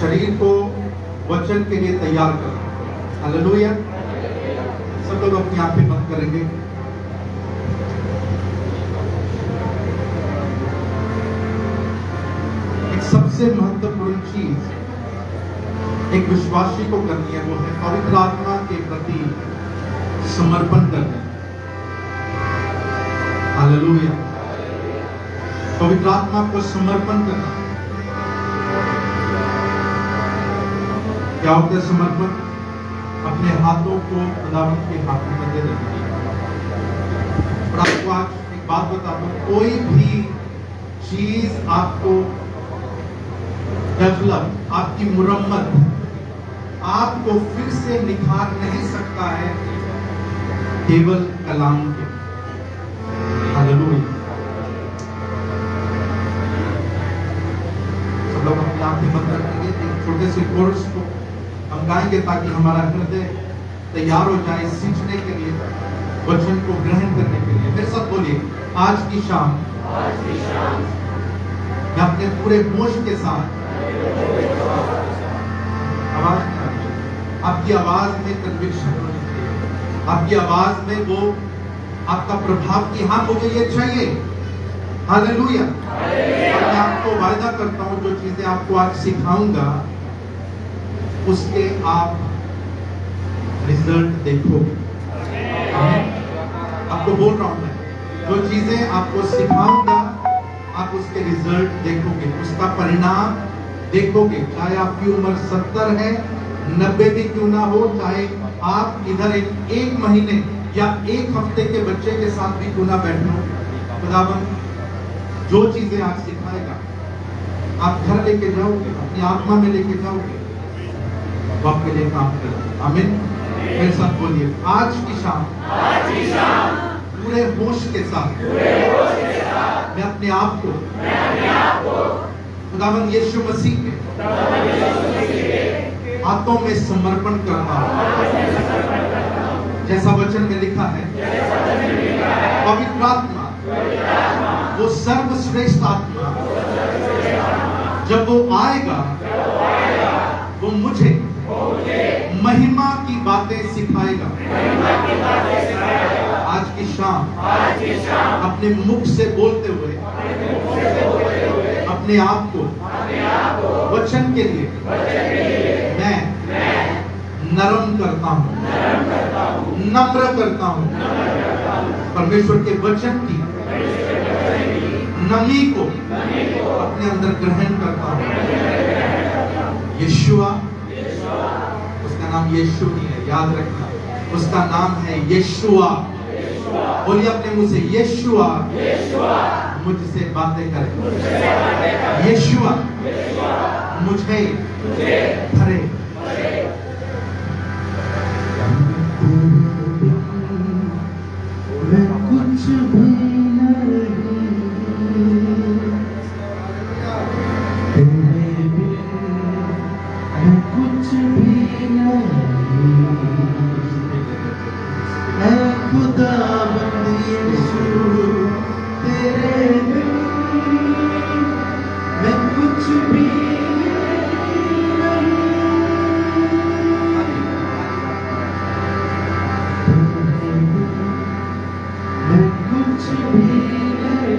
शरीर को वचन के लिए तैयार करें। हालेलुया। सब लोग अपनी आंखें बंद करेंगे। एक सबसे महत्वपूर्ण चीज एक विश्वासी को करनी है, वो है पवित्र आत्मा के प्रति समर्पण करना। हालेलुया। पवित्र आत्मा को समर्पण करना। क्या होता है समर्पण? अपने हाथों को खुदावंत के हाथों में दे देना। और आपको आज एक बात बता दूं, कोई भी चीज आपको डेवलप, आपकी मुरम्मत, आपको फिर से निखार नहीं सकता है केवल कलाम के। हालेलुया। सब लोग अपनी आंखें बंद रखेंगे। एक छोटे से कोर्स को हम गाएंगे ताकि हमारा हृदय तैयार हो जाए सीखने के लिए, वचन को ग्रहण करने के लिए। फिर सब बोलिए, आज की शाम मैं अपने पूरे होश के साथ, आवाज आपकी आवाज में कन्विक्शन होनी चाहिए, आपकी आवाज में वो आपका प्रभाव की हाँ मुझे ये चाहिए। हालेलुया। मैं आपको वायदा करता हूं जो चीजें आपको आज सिखाऊंगा उसके आप रिजल्ट देखोगे। आपको बोल रहा हूं मैं, जो चीजें आपको सिखाऊंगा आप उसके रिजल्ट देखोगे, उसका परिणाम देखोगे। चाहे आपकी उम्र 70 है, 90 भी क्यों ना हो, चाहे आप इधर एक महीने या एक हफ्ते के बच्चे के साथ भी क्यों ना बैठो, खुदावंद जो चीजें आप सिखाएगा आप घर लेके जाओगे, अपनी आत्मा में लेके जाओगे, वो आपके लिए काम करेगा। आमीन। मेरे साथ बोलिए, आज की शाम पूरे होश के साथ मैं अपने आप को खुदावंद यीशु मसीह के हाथों में समर्पण करता हूं। जैसा वचन में लिखा है, पवित्र आत्मा वो सर्वश्रेष्ठ आत्मा जब वो आएगा वो मुझे महिमा की बातें सिखाएगा। आज की शाम अपने मुख से बोलते हुए अपने आप को वचन के लिए मैं नरम करता हूँ, नम्र करता हूँ। परमेश्वर के वचन की नमी को अपने अंदर ग्रहण करता हूँ। यीशुआ, उसका नाम यीशु नहीं है, याद रखना, उसका नाम है यीशुआ। बोलिए अपने मुंह से, यीशुआ मुझसे बातें करे, यीशुआ मुझे भरे। मैं कुछ भी नहीं, तेरे बिन मैं कुछ भी नहीं। मैं खुदावंद यीशु तेरे बिन मैं कुछ भी नहीं। मैं कुछ भी नहीं,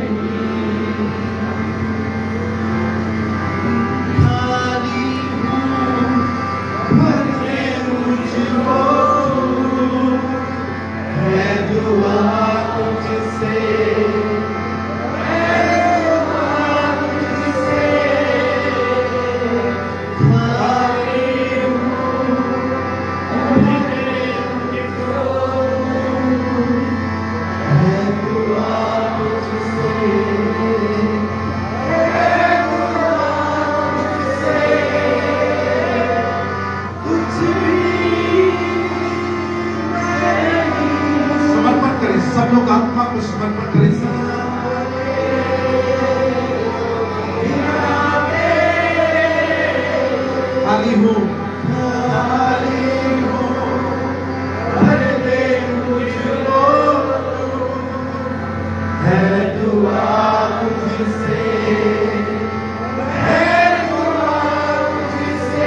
खाली हूँ, भर दे मुझको, है दुआ तुझसे, है दुआ तुझसे। खाली हूँ, भर दे मुझको, है दुआ तुझसे, है दुआ तुझसे। कुछ भी समर्पण करें, सब लोग आत्मा को समर्पण करें। खाली हूँ, भर दे मुझको, है दुआ तुझसे, है दुआ तुझसे।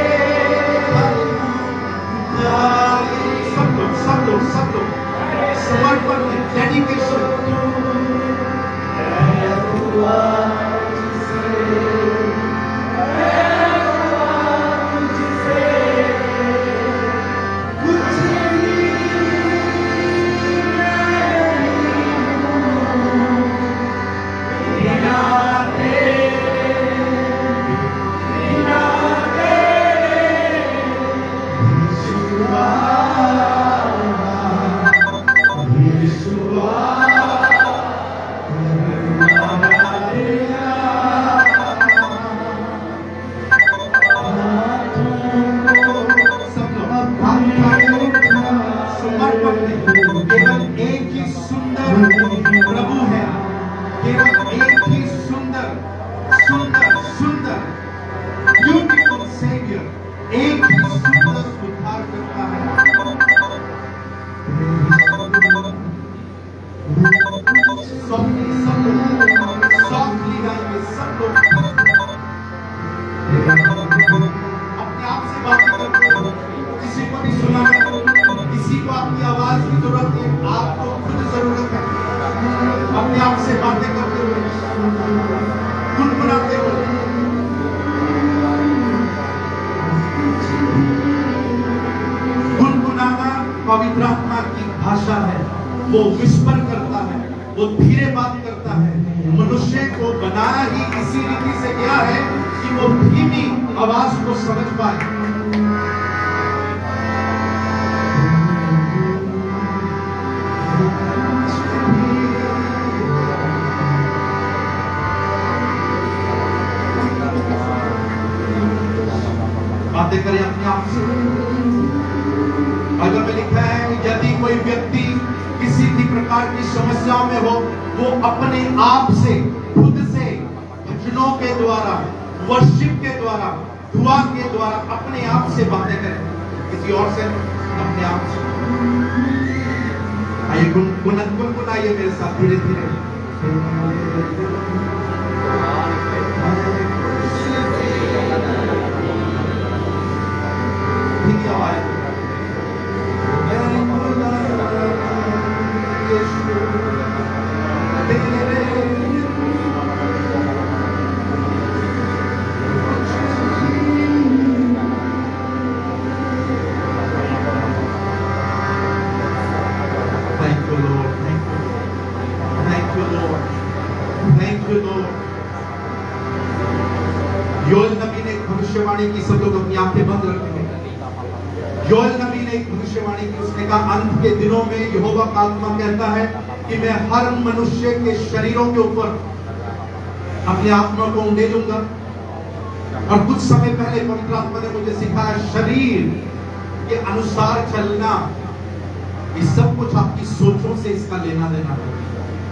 अपने आप से बात करो, किसी को नहीं सुनाना, किसी को आपकी आवाज की जरूरत है, आपको खुद जरूरत है। अपने आप से बातें करते हुए, गुनगुनाते हुए, गुनगुनाना पवित्र आत्मा की भाषा है। वो विस्पर करता है, वो धीरे बात करता है। मनुष्य को बनाया ही इसी रीति से गया है कि वो धीमी आवाज को समझ पाए। बातें करें अपने आप से। बाइबल में लिखा है कि यदि कोई व्यक्ति किसी भी प्रकार की समस्याओं में हो, वो अपने आप से, खुद से, भजनों के द्वारा, वर्शिप के द्वारा, दुआ के द्वारा अपने आप से बातें करें, किसी और से, अपने आप से। आइए गुनगुनाइए मेरे साथ धीरे धीरे। योएल नबी ने एक भविष्यवाणी की, सब लोग अपनी आंखें बंद रखेंगे। योएल नबी ने एक भविष्यवाणी की, उसने कहा अंत के दिनों में यहोवा का आत्मा कहता है कि मैं हर मनुष्य के शरीरों के ऊपर अपनी आत्मा को उंडेलूंगा। और कुछ समय पहले पवित्र आत्मा ने मुझे सिखाया शरीर के अनुसार चलना, ये सब कुछ आपकी सोचों से इसका लेना देना है।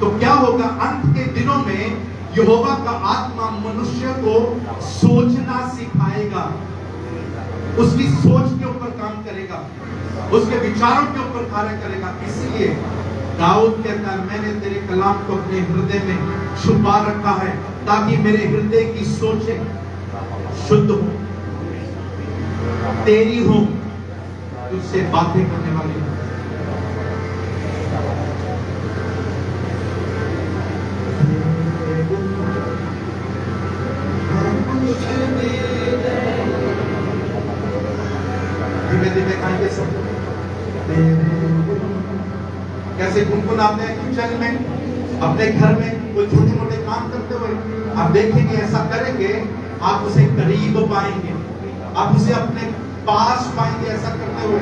तो क्या होगा, अंत के दिनों में यहोवा का आत्मा मनुष्य को सोचना सिखाएगा, उसकी सोच के ऊपर काम करेगा, उसके विचारों के ऊपर कार्य करेगा। इसलिए दाऊद कहता है मैंने तेरे कलाम को अपने हृदय में छुपा रखा है ताकि मेरे हृदय की सोचें शुद्ध हो, तेरी हो, तुझसे बातें करने वाली हो। धीमे धीमे खाएंगे सब। कैसे गुनगुनाते हैं किचन में, अपने घर में कोई छोटे मोटे काम करते हुए, आप देखेंगे ऐसा करेंगे आप उसे करीब पाएंगे, आप उसे अपने पास पाएंगे ऐसा करते हुए।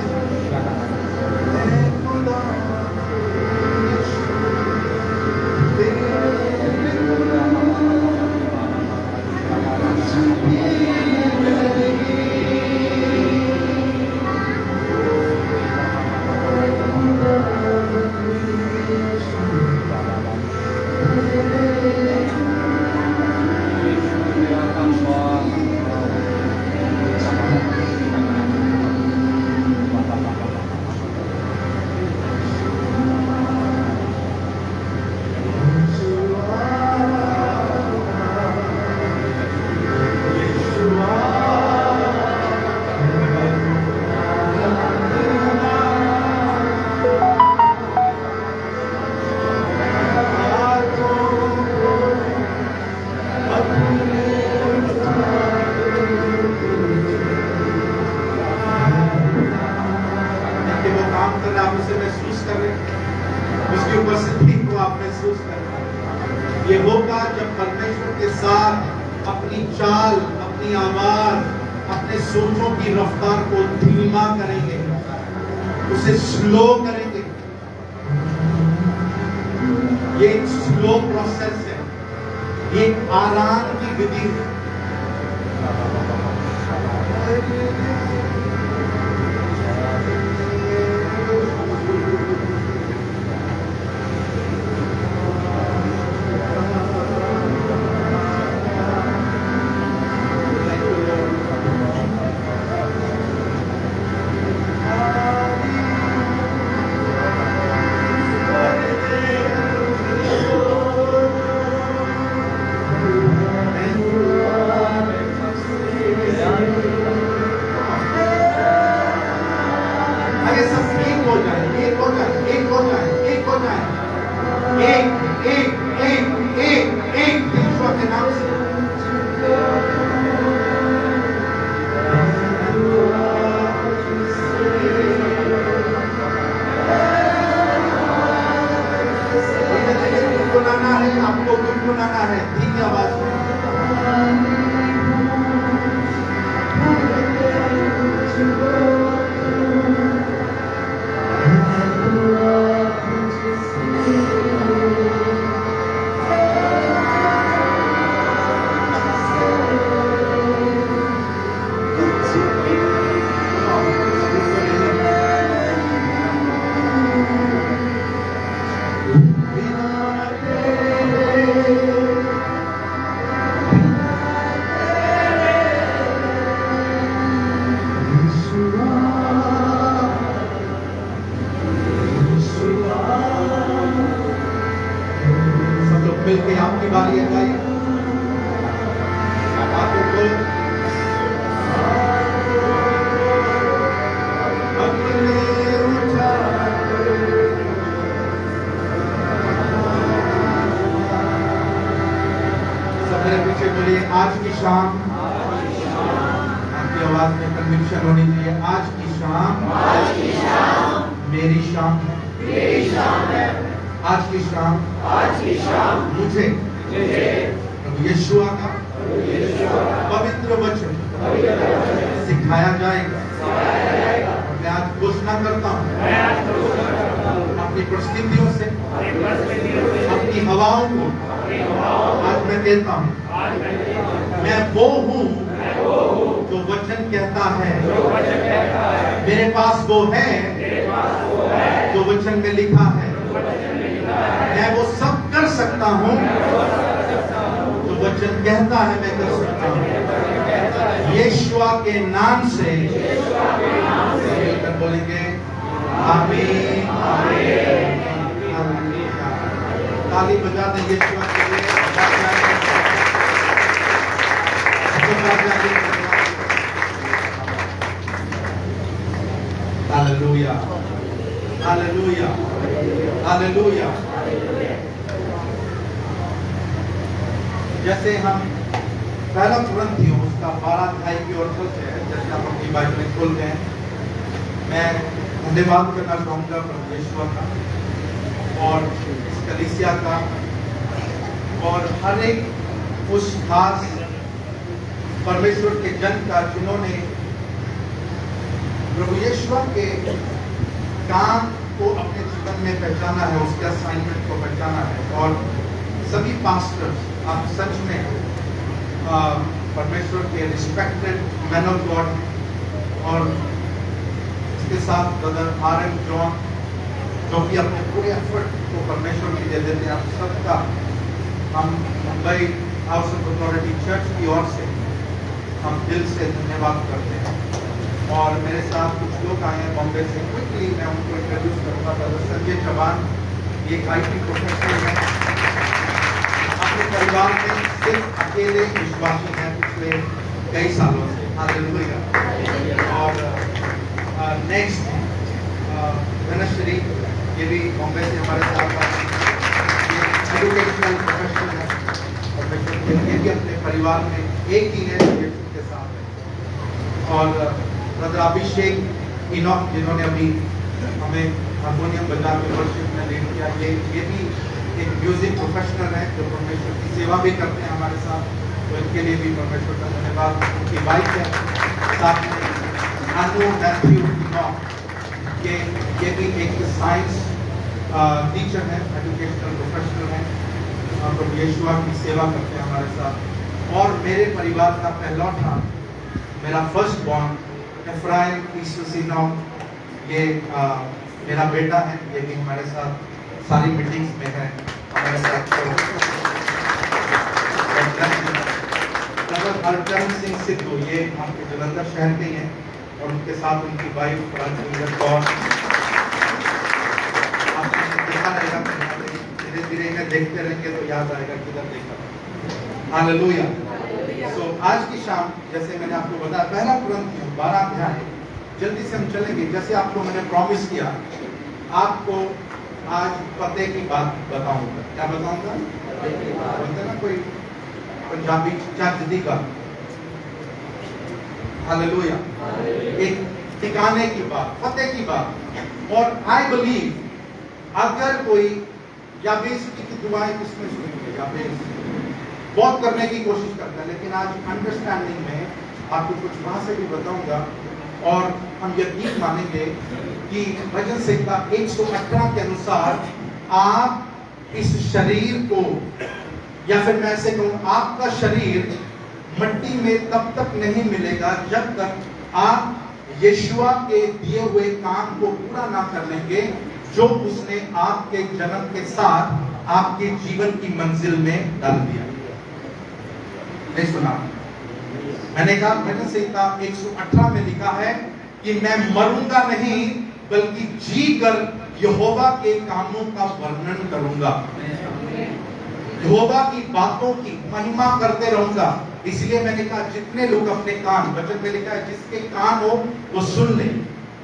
ये होगा जब परमेश्वर के साथ अपनी चाल, अपनी आवाज, अपने सोचों की रफ्तार को धीमा करेंगे, उसे स्लो करेंगे। ये एक स्लो प्रोसेस है, ये एक आराम की विधि है। शाम, आपकी आवाज में कन्विक्शन होनी चाहिए, आज की शाम मेरी शाम है। आज की शाम मुझे प्रभु यीशुआ का पवित्र वचन सिखाया जाएगा। मैं आज घोषणा करता हूँ अपनी परिस्थितियों से, अपनी हवाओं को आज मैं कहता हूँ, मैं वो हूँ जो वचन कहता है। मेरे पास वो है जो वचन में लिखा है। मैं वो सब कर सकता हूँ जो वचन कहता है मैं कर सकता हूँ। यीशुआ के नाम से मिलकर बोलेंगे आमीन। ताली बजा दें यीशुआ के लिए। Hallelujah, hallelujah, hallelujah. जैसे हम पहला कुरिन्थियों उसका 12 अध्याय की ओर चलते हैं, जैसे आप अपनी बाइबल खोल गए, मैं धन्यवाद करना चाहूँगा परमेश्वर का और इस कलीसिया का और हर एक उस खास परमेश्वर के जन का जिन्होंने प्रभु यीशुआ के काम को अपने जीवन में पहचाना है, उसके असाइनमेंट को पहचाना है। और सभी पास्टर्स, आप सच में परमेश्वर के रिस्पेक्टेड मैन ऑफ गॉड, और इसके साथ ब्रदर आर.एम. जॉन जो कि अपने पूरे एफर्ट को परमेश्वर में दे देते हैं। आप सबका हम Mumbai house of authority church की ओर से हम दिल से धन्यवाद करते हैं। और मेरे साथ कुछ लोग आए हैं बॉम्बे से। क्विकली मैं उनको इंट्रोड्यूस करूँगा। ब्रदर संजय चौहान, ये IT प्रोफेशनल है, अपने परिवार में सिर्फ अकेले विश्वासी हैं पिछले कई सालों से। हालेलुया। और नेक्स्ट धनश्री, ये भी बॉम्बे से हमारे साथ एजुकेशनल प्रोफेशनल है, ये भी अपने परिवार में एक ही है के साथ है। और ब्रदर अभिषेक इनॉक, जिन्होंने अभी हमें हारमोनियम बजा के वर्शिप में लीड किया, ये भी एक म्यूजिक प्रोफेशनल है जो परमेश्वर की सेवा भी करते हैं हमारे साथ। तो इनके लिए भी परमेश्वर का धन्यवाद। उनकी वाइफ है साथ में अनु मैथ्यू इनॉक, ये भी एक साइंस टीचर है, एजुकेशनल प्रोफेशनल है, प्रभु यीशुआ की सेवा करते हैं हमारे साथ। और मेरे परिवार का पहलौठा, मेरा फर्स्ट बॉर्न एफ्राइम ईसुसिनो, ये मेरा बेटा है, ये भी हमारे साथ सारी मीटिंग्स में है हमारे साथ। ब्रदर हरचरण सिंह सिद्धू, ये आपके जलंधर शहर के हैं, और उनके साथ उनकी वाइफ राजविंदर कौर। आपने देखा रहेगा, धीरे धीरे इन्हें देखते रहेंगे तो याद आएगा किधर देखा। हालेलुया। सो आज की शाम, जैसे मैंने आपको बताया, पहला कुरिन्थियों 12 अध्याय, जल्दी से हम चलेंगे। जैसे आपको मैंने प्रॉमिस किया, आपको आज पते की बात बताऊंगा। क्या बताऊंगा? बोलते ना कोई पंजाबी चजदी का। हालेलुया। एक ठिकाने की बात, पते की बात। और आई बिलीव अगर कोई याबेस की दुआएं किसने सुनी है? याबेस बहुत करने की कोशिश करता है, लेकिन आज अंडरस्टैंडिंग में आपको कुछ वहां से भी बताऊंगा। और हम यकीन मानेंगे कि भजन संहिता 118 के अनुसार आप इस शरीर को, या फिर मैं ऐसे कहूं, आपका शरीर मिट्टी में तब तक नहीं मिलेगा जब तक आप यीशुआ के दिए हुए काम को पूरा ना कर लेंगे, जो उसने आपके जन्म के साथ आपके जीवन की मंजिल में डाल दिया। नहीं सुना? मैंने कहा भजन संहिता 118 में लिखा है कि मैं मरूंगा नहीं, बल्कि जी कर यहोवा के कामों का वर्णन करूंगा, यहोवा की बातों की महिमा करते रहूंगा। इसलिए मैंने कहा जितने लोग अपने कान, वचन में लिखा है जिसके कान हो वो सुन ले।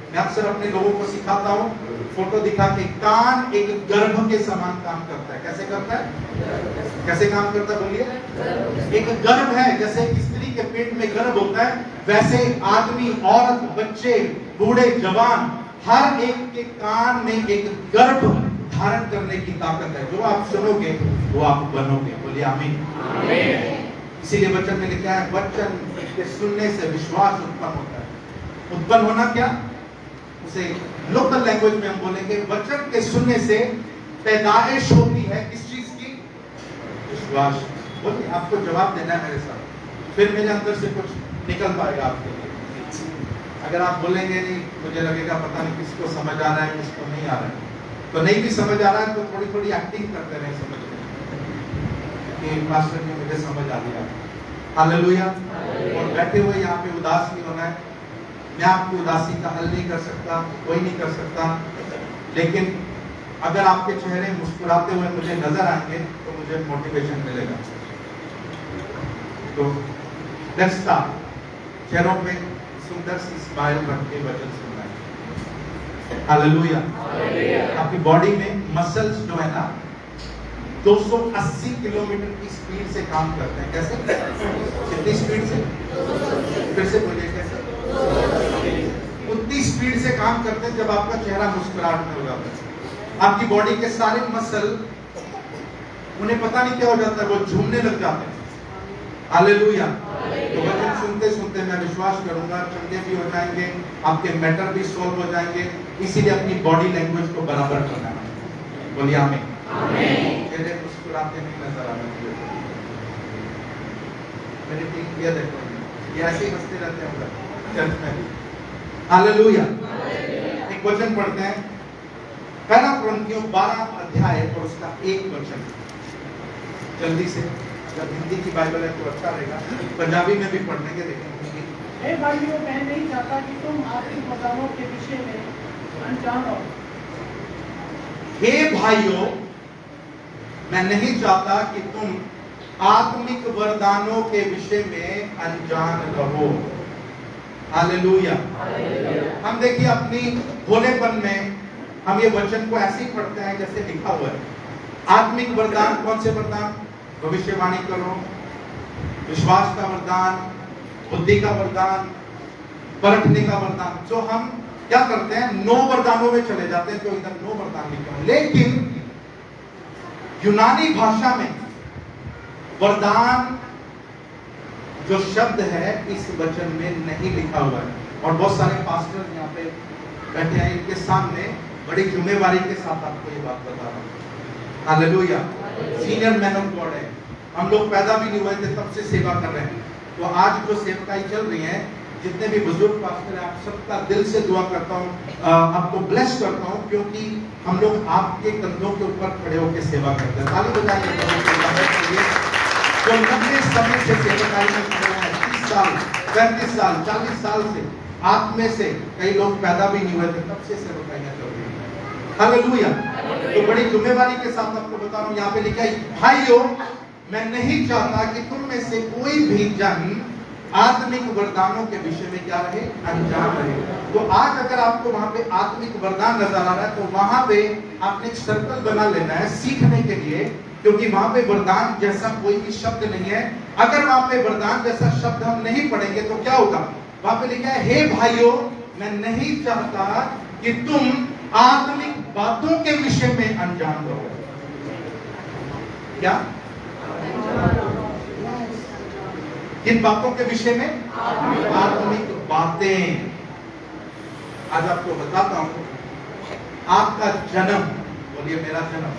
मैं अक्सर अपने लोगों को सिखाता हूँ, फोटो दिखा के, कान एक गर्भ के समान काम करता है। कैसे करता है? कैसे काम करता है बोलिए? एक गर्भ है, जैसे एक स्त्री के पेट में गर्भ होता है, वैसे आदमी, औरत, बच्चे, बूढ़े, जवान, हर एक के कान में एक गर्भ धारण करने की ताकत है। जो आप सुनोगे वो आप बनोगे। बोलिए आमीन। इसीलिए वचन में लिखा है, वचन के सुनने से विश्वास उत्पन्न होता है। उत्पन्न होना क्या? उसे लोकल लैंग्वेज में हम बोलेंगे, वचन के सुनने से पैदाइश होती है किस चीज की? विश्वास। बोलिए, आपको जवाब देना है मेरे साथ, फिर मेरे अंदर से कुछ निकल पाएगा आपके लिए। अगर आप बोलेंगे नहीं, मुझे लगेगा पता नहीं किसको समझ आ रहा है, किसको नहीं आ रहा है। तो नहीं भी समझ आ रहा है तो थोड़ी थोड़ी एक्टिंग करते रहे समझ कि मास्टर जी मुझे समझ आ गया। हालेलुया। और बैठे हुए यहाँ पे उदास नहीं होना है। मैं आपकी उदासी का हल नहीं कर सकता, कोई नहीं कर सकता, लेकिन अगर आपके चेहरे मुस्कुराते हुए मुझे नजर आएंगे तो मुझे मोटिवेशन मिलेगा। तो लेट्स स्टार्ट। चेहरों पे सुंदर सी स्माइल रख के वचन सुनना है। हालेलुया। आपकी बॉडी में मसल्स जो है ना 280 किलोमीटर की स्पीड से काम करते हैं। कैसे? कितनी स्पीड से? फिर से बोलिए, कैसे? उतनी स्पीड से काम करते हैं जब आपका चेहरा मुस्कुराहट में हो जाता है। आपकी बॉडी के सारे मसल, उन्हें पता नहीं क्या हो जाता है, वो झूमने लग जाते हैं। हालेलुया। तो वचन सुनते सुनते मैं विश्वास करूंगा चंगे भी हो जाएंगे, आपके मैटर भी सॉल्व हो जाएंगे। इसीलिए अपनी बॉडी लैंग्वेज को बराबर करना है। बोलिए आमीन। चेहरे मुस्कुराते नहीं नजर आना चाहिए। मेरी टीम ये देखो, ये ऐसे ही हंसते रहते हैं चर्च में भी। हालेलुया। एक वचन पढ़ते हैं, पहला कुरिन्थियों 12 अध्याय और उसका 1 वचन। जल्दी से, अगर हिंदी की बाइबल है तो अच्छा रहेगा, पंजाबी में भी पढ़ने के देखेंगे। हे भाइयों, मैं नहीं चाहता कि तुम आत्मिक वरदानों के विषय में अनजान हो। हे भाइयों, मैं नहीं चाहता कि तुम आत्मिक वरदानों के विषय में अनजान रहो। हालेलुया। हम देखिए अपनी भोलेपन में हम ये वचन को ऐसे ही पढ़ते हैं जैसे लिखा हुआ है। आत्मिक वरदान कौन से वरदान? भविष्यवाणी करो, विश्वास का वरदान, बुद्धि का वरदान, परखने का वरदान। जो हम क्या करते हैं, 9 वरदानों में चले जाते हैं, तो इधर 9 वरदान लिखे हैं। लेकिन यूनानी भाषा में वरदान जो शब्द है इस वचन में नहीं लिखा हुआ है। और बहुत सारे पास्टर यहाँ पे बैठे हैं, इनके सामने बड़ी जिम्मेवारी के साथ आपको ये बात बता रहा हूँ। Hallelujah. Senior man of God है, हम लोग पैदा भी नहीं हुए थे तब से सेवा कर रहे हैं। तो आज जो सेवकाई चल रही है, जितने भी बुजुर्ग पास्टर हैं, आप सबका दिल से दुआ करता हूँ, आपको ब्लेस करता हूँ, क्योंकि हम लोग आपके कंधों के ऊपर खड़े होकर सेवा करते हैं। ताली बजाइए। जो लंबे समय से सेवकाई में खड़े हैं, 30 साल, 35 साल, 40 साल से, आप में से कई लोग पैदा भी नहीं हुए थे तब से सेवकाइयां चल रही है। हालेलुया। तो बड़ी जिम्मेवारी के साथ आपको बता रहा हूँ, यहाँ पे लिखा है, भाइयों, मैं नहीं चाहता कि तुम में से कोई भी जन आत्मिक वरदानों के विषय में क्या रहे, अनजान रहे। तो आज अगर आपको वहां पे आत्मिक वरदान नजर आ रहा है, तो वहां पे आपने एक सर्कल बना लेना है सीखने के लिए, क्योंकि वहां पे वरदान जैसा कोई भी शब्द नहीं है। अगर वहां पे वरदान जैसा शब्द हम नहीं पढ़ेंगे तो क्या होगा? वहां पे लिखा है, हे भाइयों, मैं नहीं चाहता कि तुम आत्मिक बातों के विषय में अनजान रहो। क्या? किन बातों के विषय में? आत्मिक बातें। आज आपको बताता हूं, आपका जन्म, बोलिए मेरा जन्म,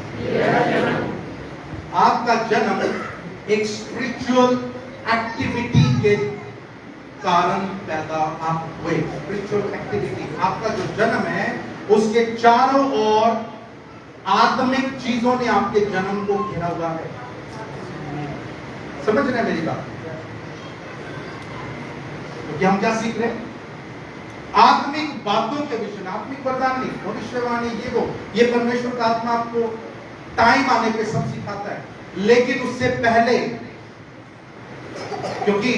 आपका जन्म एक स्पिरिचुअल एक्टिविटी के कारण पैदा आप हुए। स्पिरिचुअल एक्टिविटी, आपका जो जन्म है उसके चारों ओर आत्मिक चीजों ने आपके जन्म को घेरा हुआ है। समझ रहे हैं मेरी बात? तो हम क्या सीख रहे हैं? आत्मिक बातों के विषय में। आत्मिक वरदान नहीं, भविष्यवाणी, ये परमेश्वर का आत्मा आपको टाइम आने पे सब सिखाता है, लेकिन उससे पहले, क्योंकि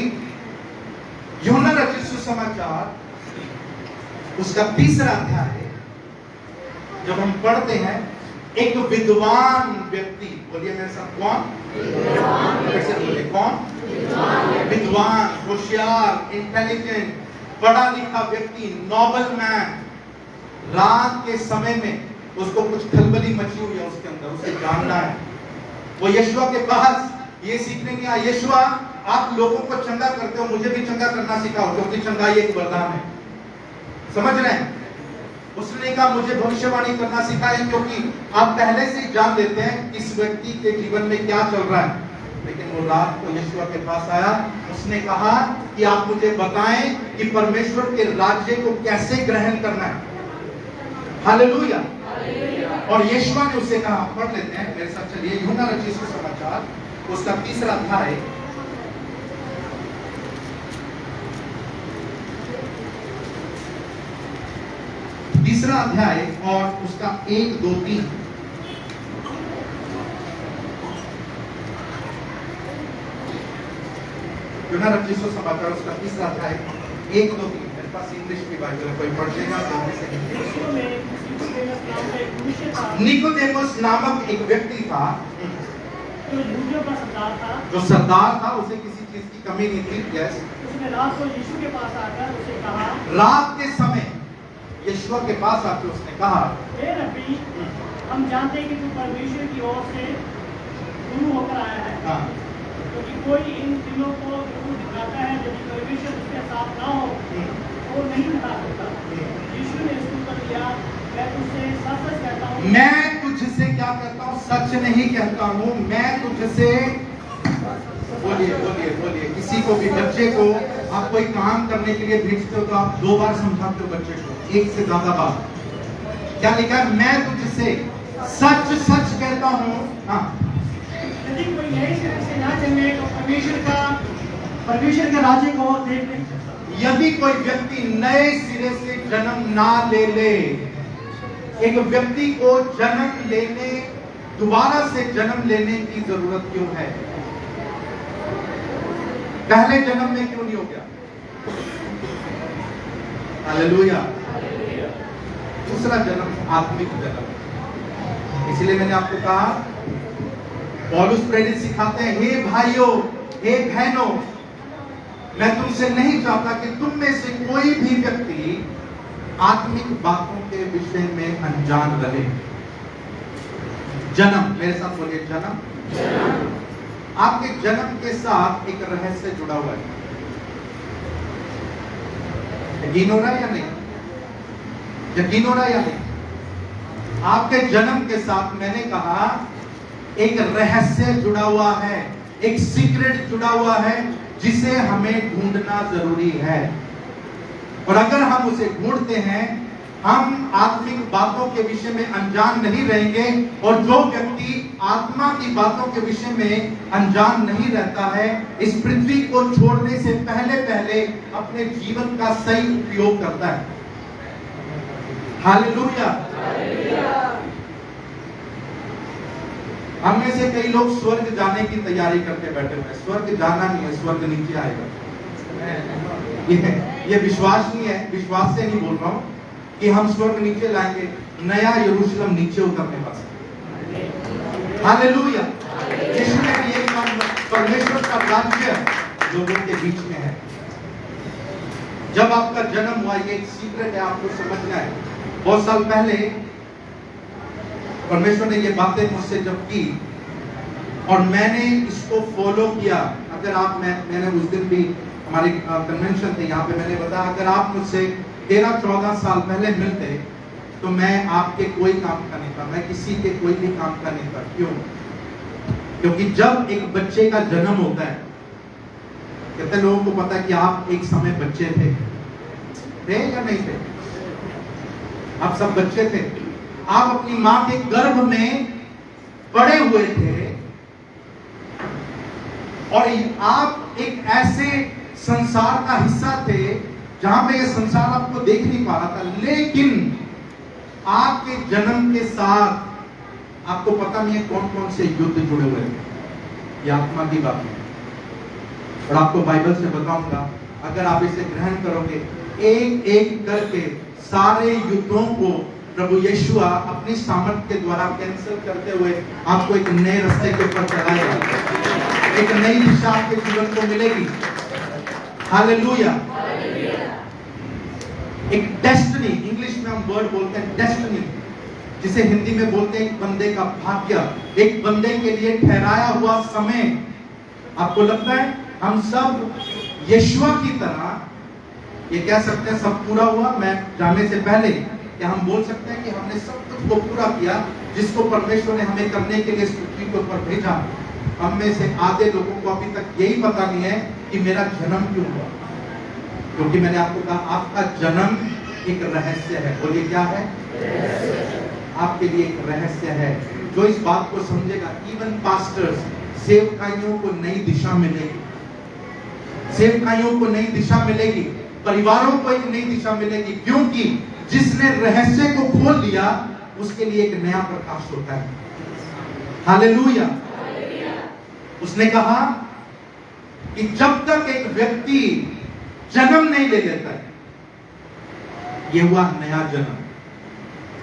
यूहन्ना रचित सुसमाचार उसका 3रा अध्याय जब हम पढ़ते हैं, एक विद्वान व्यक्ति, बोलिए मेरे साथ, कौन? कैसे बोलिए, कौन? विद्वान, होशियार, इंटेलिजेंट, पढ़ा लिखा व्यक्ति, नोबल मैन। रात के समय में उसको कुछ खलबली मची हुई है उसके अंदर, उसे जानना है। वो यीशुआ के पास ये सीखने गया, यीशुआ आप लोगों को चंगा करते हो, मुझे भी चंगा करना सिखाओ, क्योंकि चंगाई एक वरदान है। समझ रहे हैं? उसने कहा मुझे भविष्यवाणी करना सिखाएं, क्योंकि आप पहले से ही जान लेते हैं इस व्यक्ति के जीवन में क्या चल रहा है। लेकिन वो रात को यीशुआ के पास आया, उसने कहा कि आप मुझे बताएं कि परमेश्वर के राज्य को कैसे ग्रहण करना है। हालेलुया। और यीशुआ ने उसे कहा, पढ़ लेते हैं मेरे साथ, चलिए यूहन्ना रचित सुसमाचार उसका 3रा अध्याय, और उसका 1, 2, 3। यूहन्ना रचित सुसमाचार उसका 3रा अध्याय 1, 2, 3। मेरे पास इंग्लिश की बाइबल है, कोई पढ़ लेगा तो। निकोदेमुस नामक एक व्यक्ति था जो सरदार था, उसे किसी चीज की कमी नहीं थी। यस, उसने रात को यीशु के पास आकर उसे कहा, रात के समय यीशुआ के पास आकर उसने कहा, हे रब्बी, हम जानते हैं कि तू परमेश्वर की ओर से गुरु होकर आया है। हाँ, क्योंकि कोई इन दिनों को गुरु दिखाता है, यदि परमेश्वर उसके साथ ना हो तो नहीं दिखा सकता। यीशु ने इसको उत्तर दिया, मैं तुझसे सच सच कहता हूँ, मैं तुझसे क्या कहता हूँ, सच नहीं कहता हूँ, मैं तुझसे, बोलिए बोलिए बोलिए, किसी को भी, बच्चे को आप कोई काम करने के लिए भेजते हो तो आप 2 बार समझाते हो बच्चे को, 1 से ज़्यादा बार। क्या लिखा है? मैं तुझसे सच सच कहता हूँ। हाँ, यदि कोई नए सिरे से ना जन्मे तो परमेश्वर के राज्य को देख नहीं सकता। यदि कोई व्यक्ति नए सिरे से जन्म ना ले ले, एक व्यक्ति को जन्म लेने, दोबारा से जन्म लेने की जरूरत क्यों है? पहले जन्म में क्यों नहीं हो गया? हालेलुया। दूसरा जन्म आत्मिक जन्म। इसलिए मैंने आपको कहा, पौलुस प्रेरित सिखाते हैं, हे भाइयों, हे बहनों, मैं तुमसे नहीं चाहता कि तुम में से कोई भी व्यक्ति आत्मिक बातों के विषय में अनजान रहे। जन्म, मेरे साथ बोलिए, जन्म। आपके जन्म के साथ एक रहस्य जुड़ा हुआ है। यकीन हो रहा है या नहीं? यकीन हो रहा है या नहीं? आपके जन्म के साथ मैंने कहा एक रहस्य जुड़ा हुआ है, एक सीक्रेट जुड़ा हुआ है, जिसे हमें ढूंढना जरूरी है। और अगर हम उसे ढूंढते हैं, हम आत्मिक बातों के विषय में अनजान नहीं रहेंगे। और जो व्यक्ति आत्मा की बातों के विषय में अनजान नहीं रहता है, इस पृथ्वी को छोड़ने से पहले पहले अपने जीवन का सही उपयोग करता है। हालेलुया। हम में से कई लोग स्वर्ग जाने की तैयारी करके बैठे हुए हैं। स्वर्ग जाना नहीं है, स्वर्ग नीचे आएगा। ये विश्वास नहीं है, विश्वास से नहीं बोल रहा हूं कि हम स्वर्ग नीचे लाएंगे, नया यरूशलेम नीचे उतरने पास। हालेलुया। यीशु ने भी एक परमेश्वर का राज्य लोगों के बीच में है। जब आपका जन्म हुआ, ये एक सीक्रेट है, आपको समझना है। बहुत साल पहले परमेश्वर ने ये बातें मुझसे जब की और मैंने इसको फॉलो किया। अगर आप, मैंने उस दिन भी हमारी कन्वेंशन थे यहाँ पे, मैंने बताया अगर आप मुझसे 13-14 साल पहले मिलते तो मैं आपके कोई काम का नहीं था, मैं किसी के कोई भी काम का नहीं था। क्यों? क्योंकि जब एक बच्चे का जन्म होता है, कितने लोगों को पता है कि आप एक समय बच्चे थे या नहीं थे? आप सब बच्चे थे। आप अपनी मां के गर्भ में पड़े हुए थे और आप एक ऐसे संसार का हिस्सा थे जहां पे ये संसार आपको देख नहीं पा रहा था। लेकिन आपके जन्म के साथ आपको पता नहीं है कौन कौन से युद्ध जुड़े हुए हैं। ये आत्मा की बात है और आपको बाइबल से बताऊंगा। अगर आप इसे ग्रहण करोगे, एक एक करके सारे युद्धों को प्रभु यीशु अपनी सामर्थ्य के द्वारा कैंसिल करते हुए आपको एक नए रास्ते के ऊपर चलाएगा, एक नई दिशा आपके जीवन को मिलेगी। हालेलुया। एक डेस्टिनी, इंग्लिश में हम वर्ड बोलते हैं डेस्टिनी, जिसे हिंदी में बोलते हैं एक बंदे का भाग्य, एक बंदे के लिए ठहराया हुआ समय। आपको लगता है हम सब यीशुआ की तरह ये कह सकते हैं सब पूरा हुआ? मैं जाने से पहले क्या हम बोल सकते हैं कि हमने सब कुछ को पूरा किया जिसको परमेश्वर ने हमें करने के लिए इस पृथ्वी के ऊपर भेजा? हम में से आधे लोगों को अभी तक यही पता नहीं है कि मेरा जन्म क्यों हुआ, क्योंकि मैंने आपको कहा आपका जन्म एक रहस्य है। बोलिए क्या है? आपके लिए एक रहस्य है। जो इस बात को समझेगा, इवन पास्टर्स, सेवकाइयों को नई दिशा मिलेगी, सेवकाइयों को नई दिशा मिलेगी, परिवारों को एक नई दिशा मिलेगी, क्योंकि जिसने रहस्य को खोल दिया उसके लिए एक नया प्रकाश होता है। हालेलुया। उसने कहा कि जब तक एक व्यक्ति जन्म नहीं ले लेता है, ये हुआ नया जन्म।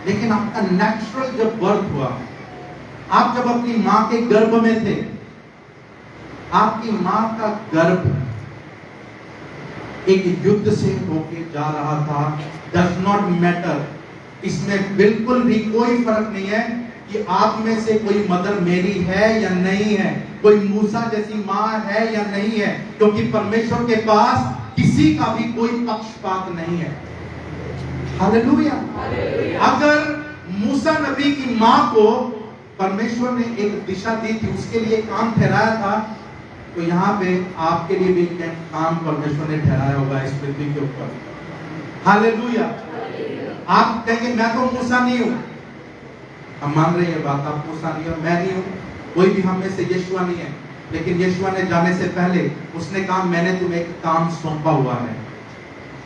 लेकिन आपका नेचुरल जब बर्थ हुआ, आप जब अपनी मां के गर्भ में थे, आपकी मां का गर्भ एक युद्ध से होके जा रहा था। डज नॉट मैटर, इसमें बिल्कुल भी कोई फर्क नहीं है कि आप में से कोई मदर मेरी है या नहीं है, कोई मूसा जैसी मां है या नहीं है, क्योंकि परमेश्वर के पास किसी का भी कोई पक्षपात नहीं है। हालेलुया। अगर मूसा नबी की मां को परमेश्वर ने एक दिशा दी थी, उसके लिए काम ठहराया था, तो यहाँ पे आपके लिए भी काम परमेश्वर ने ठहराया होगा इस पृथ्वी के ऊपर। हालेलुया। आप कहेंगे मैं तो मूसा नहीं हूं, हम मान रहे हैं बात, आप मूसा नहीं हो, मैं नहीं हूं, कोई भी हम में से यीशुआ नहीं है। लेकिन यीशुआ ने जाने से पहले उसने कहा मैंने तुम्हें एक काम सौंपा हुआ है,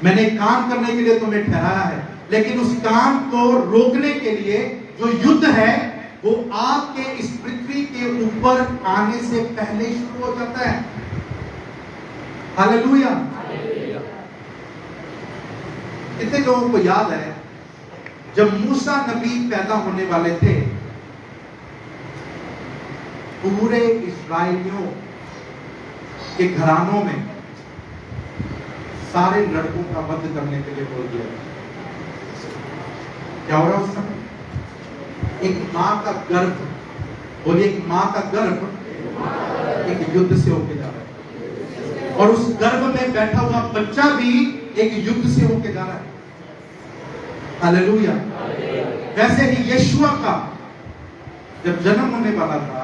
मैंने एक काम करने के लिए तुम्हें ठहराया है। लेकिन उस काम को रोकने के लिए जो युद्ध है वो आपके इस पृथ्वी के ऊपर आने से पहले शुरू हो जाता है। हालेलुया। कितने लोगों को याद है जब मूसा नबी पैदा होने वाले थे, पूरे इस्राएलियों के घरानों में सारे लड़कों का वध करने के लिए बोल दिया। क्या हो रहा उस समय? एक मां का गर्भ, बोलिए एक मां का गर्भ एक युद्ध से होके जा रहा है, और उस गर्भ में बैठा हुआ बच्चा भी एक युद्ध से होके जा रहा है। हालेलुया। वैसे ही यीशुआ का जब जन्म होने वाला था,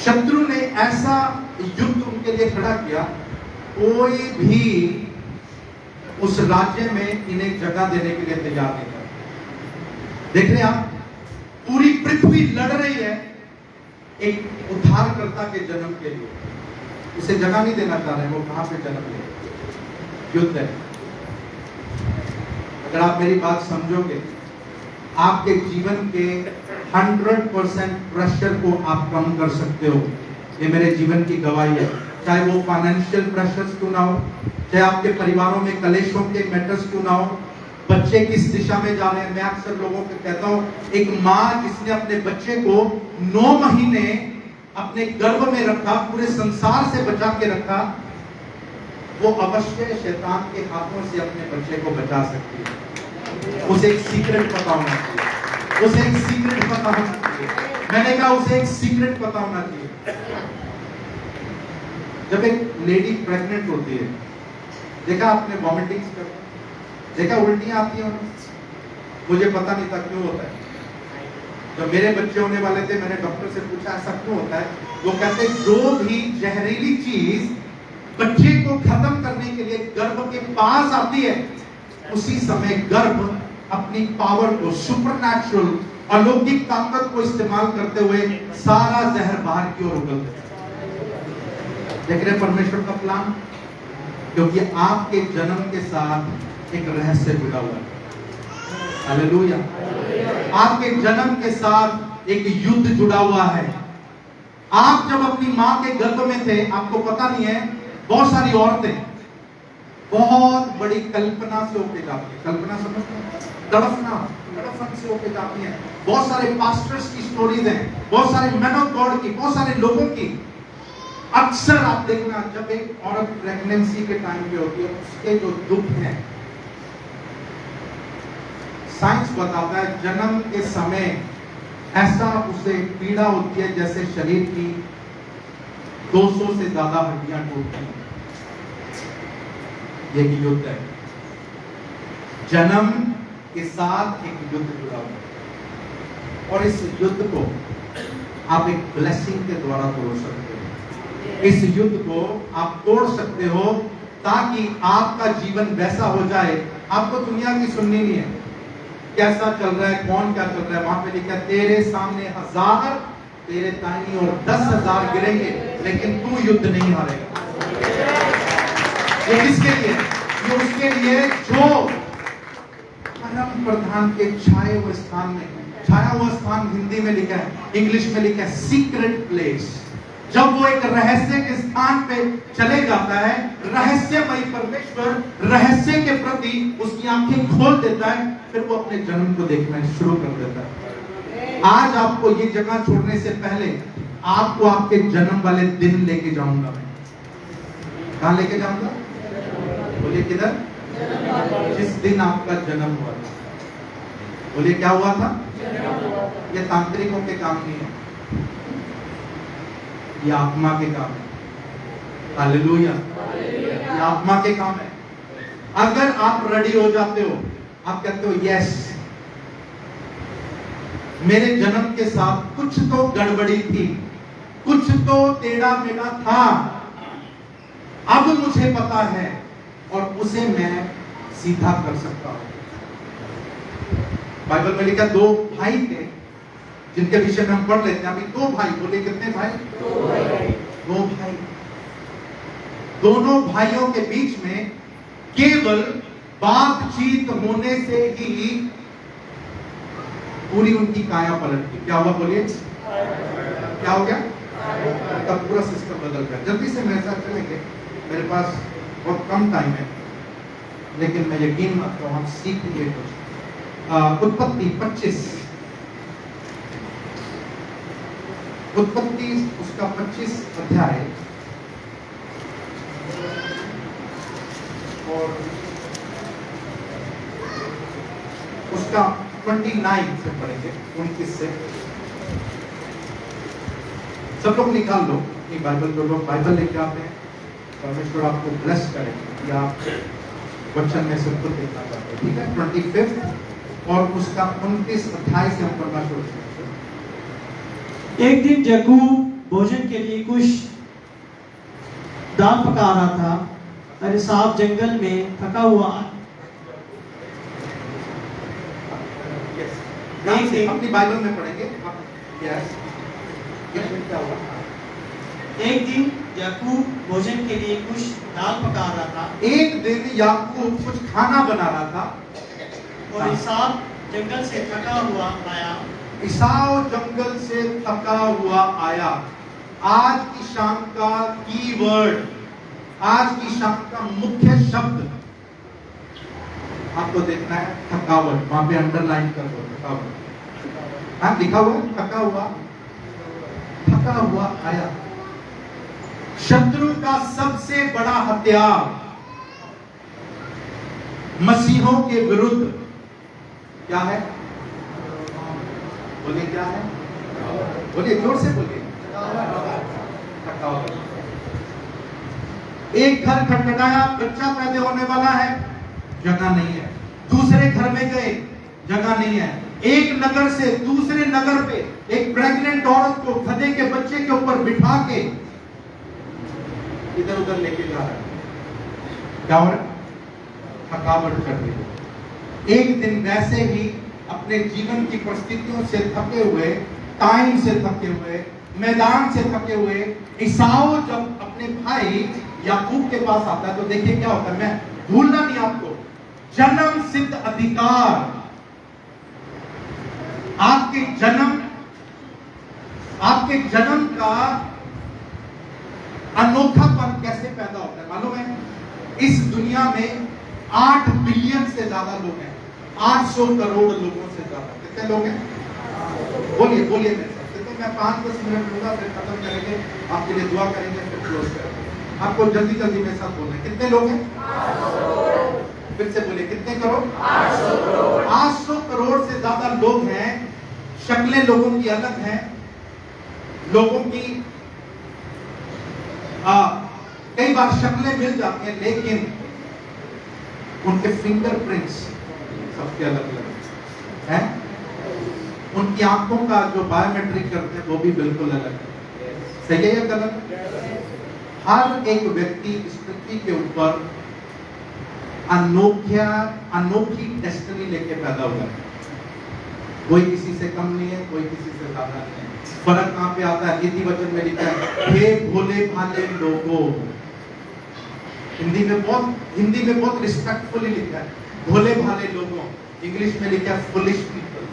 शत्रु ने ऐसा युद्ध उनके लिए खड़ा किया, कोई भी उस राज्य में इन्हें जगह देने के लिए तैयार नहीं था। देख रहे हैं आप, पूरी पृथ्वी लड़ रही है एक उद्धारकर्ता के जन्म के लिए, उसे जगह नहीं देना चाह रहे, वो कहां पे जन्म ले, युद्ध है। अगर आप मेरी बात समझोगे, आपके जीवन के 100% प्रेशर को आप कम कर सकते हो। ये मेरे जीवन की गवाही है। चाहे वो फाइनेंशियल प्रेशर्स क्यों ना हो, चाहे आपके परिवारों में कलेशों के मैटर्स क्यों ना हो, बच्चे किस दिशा में जा रहे हैं। मैं अक्सर लोगों को कहता हूं, एक माँ जिसने अपने बच्चे को 9 महीने अपने गर्भ में रखा, पूरे संसार से बचा के रखा, वो अवश्य शैतान के हाथों से अपने बच्चे को बचा सकती है। उसे एक सीक्रेट पता होना चाहिए, उसे एक सीक्रेट पता होना चाहिए। मैंने कहा उसे एक सीक्रेट पता होना चाहिए। जब एक लेडी प्रेग्नेंट होती है, देखा आपने वॉमिटिंग्स कर, देखा उल्टियां आती हैं, मुझे पता नहीं था क्यों होता है। जब मेरे बच्चे होने वाले थे, मैंने डॉक्टर से पूछा ऐसा क्यों होता है। वो कहते जो भी जहरीली चीज बच्चे को खत्म करने के लिए गर्भ के पास आती है, उसी समय गर्भ अपनी पावर को, सुपरनैचुरल अलौकिक ताकत को इस्तेमाल करते हुए सारा जहर बाहर की ओर उगल देता है। देख रहे परमेश्वर का प्लान, क्योंकि आपके जन्म के साथ एक रहस्य जुड़ा हुआ है। हालेलुया। आपके जन्म के साथ एक युद्ध जुड़ा हुआ है। आप जब अपनी मां के गर्भ में थे, आपको पता नहीं है, बहुत सारी औरतें बहुत बड़ी कल्पना से होके जाती है। कल्पना समझते हैं? तड़फन से होके जाती है। बहुत सारे पास्टर्स की स्टोरीज हैं, बहुत सारे मैन ऑफ गॉड की, बहुत सारे लोगों की। अक्सर आप देखना, जब एक औरत प्रेगनेंसी के टाइम पे होती है, उसके जो दुख हैं, साइंस बताता है जन्म के समय ऐसा उसे पीड़ा होती है जैसे शरीर की 200 से ज्यादा हड्डियां टूटती हैं। यह युद्ध है। जन्म के साथ एक युद्ध जुड़ा हुआ है, और इस युद्ध को आप एक ब्लेसिंग के द्वारा तोड़ सकते हो। इस युद्ध को आप तोड़ सकते हो ताकि आपका जीवन वैसा हो जाए। आपको दुनिया की सुननी नहीं है, कैसा चल रहा है, कौन क्या चल रहा है। वहां पे लिखा है तेरे सामने 1000 तेरे दाहिनी और 10,000 गिरेंगे, लेकिन तू युद्ध नहीं हारेगा। ये किसके लिए? ये उसके लिए जो परम प्रधान के छाए हुए स्थान में, छाया हुआ स्थान हिंदी में लिखा है, इंग्लिश में लिखा है सीक्रेट प्लेस। जब वो एक रहस्य के स्थान पे चले जाता है, रहस्यमयी परमेश्वर रहस्य के प्रति उसकी आंखें खोल देता है, फिर वो अपने जन्म को देखना शुरू कर देता है। आज आपको ये जगह छोड़ने से पहले आपको आपके जन्म वाले दिन लेके जाऊंगा मैं। कहां लेके जाऊंगा? बोलिए किधर? जिस दिन आपका जन्म हुआ था। बोलिए क्या हुआ था? ये तांत्रिकों के काम नहीं है, ये आत्मा के काम है। हालेलुया, ये आत्मा के काम है। अगर आप रेडी हो जाते हो, आप कहते हो यस, मेरे जन्म के साथ कुछ तो गड़बड़ी थी, कुछ तो टेढ़ा मेढ़ा था, अब मुझे पता है और उसे मैं सीधा कर सकता हूं। बाइबल में लिखा 2 भाई थे जिनके विषय में हम पढ़ लेते हैं। अभी 2 भाई, बोले कितने भाई? 2 भाई। दोनों भाइयों के बीच में केवल बातचीत होने से ही पूरी उनकी काया पलट गई। क्या हुआ? बोलिए क्या हो गया? तब पूरा सिस्टम बदल गया। जल्दी से मेरे साथ चलेंगे, मेरे पास बहुत कम टाइम है, लेकिन मैं यकीन रखता हूं हम सीख लिए कुछ। उत्पत्ति 25, उत्पत्ति उसका 25 अध्याय और उसका 29 से पढ़ेंगे, 29 से। सब लोग निकाल लो अपनी बाइबल। जो लोग बाइबल लेके आते हैं, परमेश्वर आपको ब्लेस करें या आप वचन में से खुद देखना चाहते हैं, ठीक है? 25 और उसका 29 अध्याय से हम पढ़ना शुरू करेंगे। एक दिन याकूब भोजन के लिए कुछ दाल पका रहा था और ईसाव जंगल में थका हुआ। अपनी बाइबल में पढ़ेंगे। क्या हुआ? एक दिन याकूब भोजन के लिए कुछ दाल पका रहा था। एक दिन याकूब कुछ खाना बना रहा था और ईसाव जंगल से थका हुआ आया। ईसाव जंगल से थका हुआ आया। आज की शाम का कीवर्ड, आज की शाम का मुख्य शब्द आपको देखना है, थकावट। वहां पे अंडरलाइन कर दो, थकावट। हाँ, लिखा हुआ है थका हुआ, थका हुआ आया। शत्रु का सबसे बड़ा हथियार मसीहों के विरुद्ध क्या है? बोलिए क्या है? बोलिए जोर से बोलिए। एक घर खटखटाया, बच्चा पैदा होने वाला है, जगह नहीं है। दूसरे घर में गए, जगह नहीं है। एक नगर से दूसरे नगर पे एक प्रेग्नेंट औरत को गधे के बच्चे के ऊपर बिठा के इधर उधर लेके जा रहा है। क्या हो रहा है? थकावट कर रही है। एक दिन वैसे ही अपने जीवन की परिस्थितियों से थके हुए, टाइम से थके हुए, मैदान से थके हुए ईसाऊ जब अपने भाई याकूब के पास आता है, तो देखिए क्या होता है। मैं भूलना नहीं आपको, जन्म सिद्ध अधिकार, आपके जन्म आपके जन्म का अनोखापन कैसे पैदा होता है मालूम है? इस दुनिया में 8 बिलियन से ज्यादा लोग हैं, 800 करोड़ लोगों से ज्यादा। कितने लोग हैं? बोलिए बोलिए मेरे साथ। तो मैं 5-10 मिनट लूंगा, फिर खत्म करेंगे, आपके लिए दुआ करेंगे, फिर क्लोज करेंगे। आपको जल्दी जल्दी मेरे साथ बोलना है। कितने लोग हैं? 800। फिर से बोलिए, कितने करोड़? 800 करोड़। 800 करोड़ से ज्यादा लोग हैं। शक्लें लोगों की अलग हैं, लोगों की कई बार शक्लें मिल जाती हैं, लेकिन उनके फिंगरप्रिंट्स सबके अलग अलग हैं। उनकी आंखों का जो बायोमेट्रिक करते हैं वो भी बिल्कुल अलग है। सही है या गलत? हर एक व्यक्ति इस पृथ्वी के ऊपर अनोखी डेस्टिनी लेके पैदा हुआ है। कोई किसी से कम नहीं है, कोई किसी से ज्यादा नहीं है। फर्क कहां पे आता है? नीति वचन में लिखा है, हे भोले भाले लोगों। हिंदी में बहुत रिस्पेक्टफुली लिखा है, भोले भाले लोगों। इंग्लिश में लिखा है फुलिश पीपल।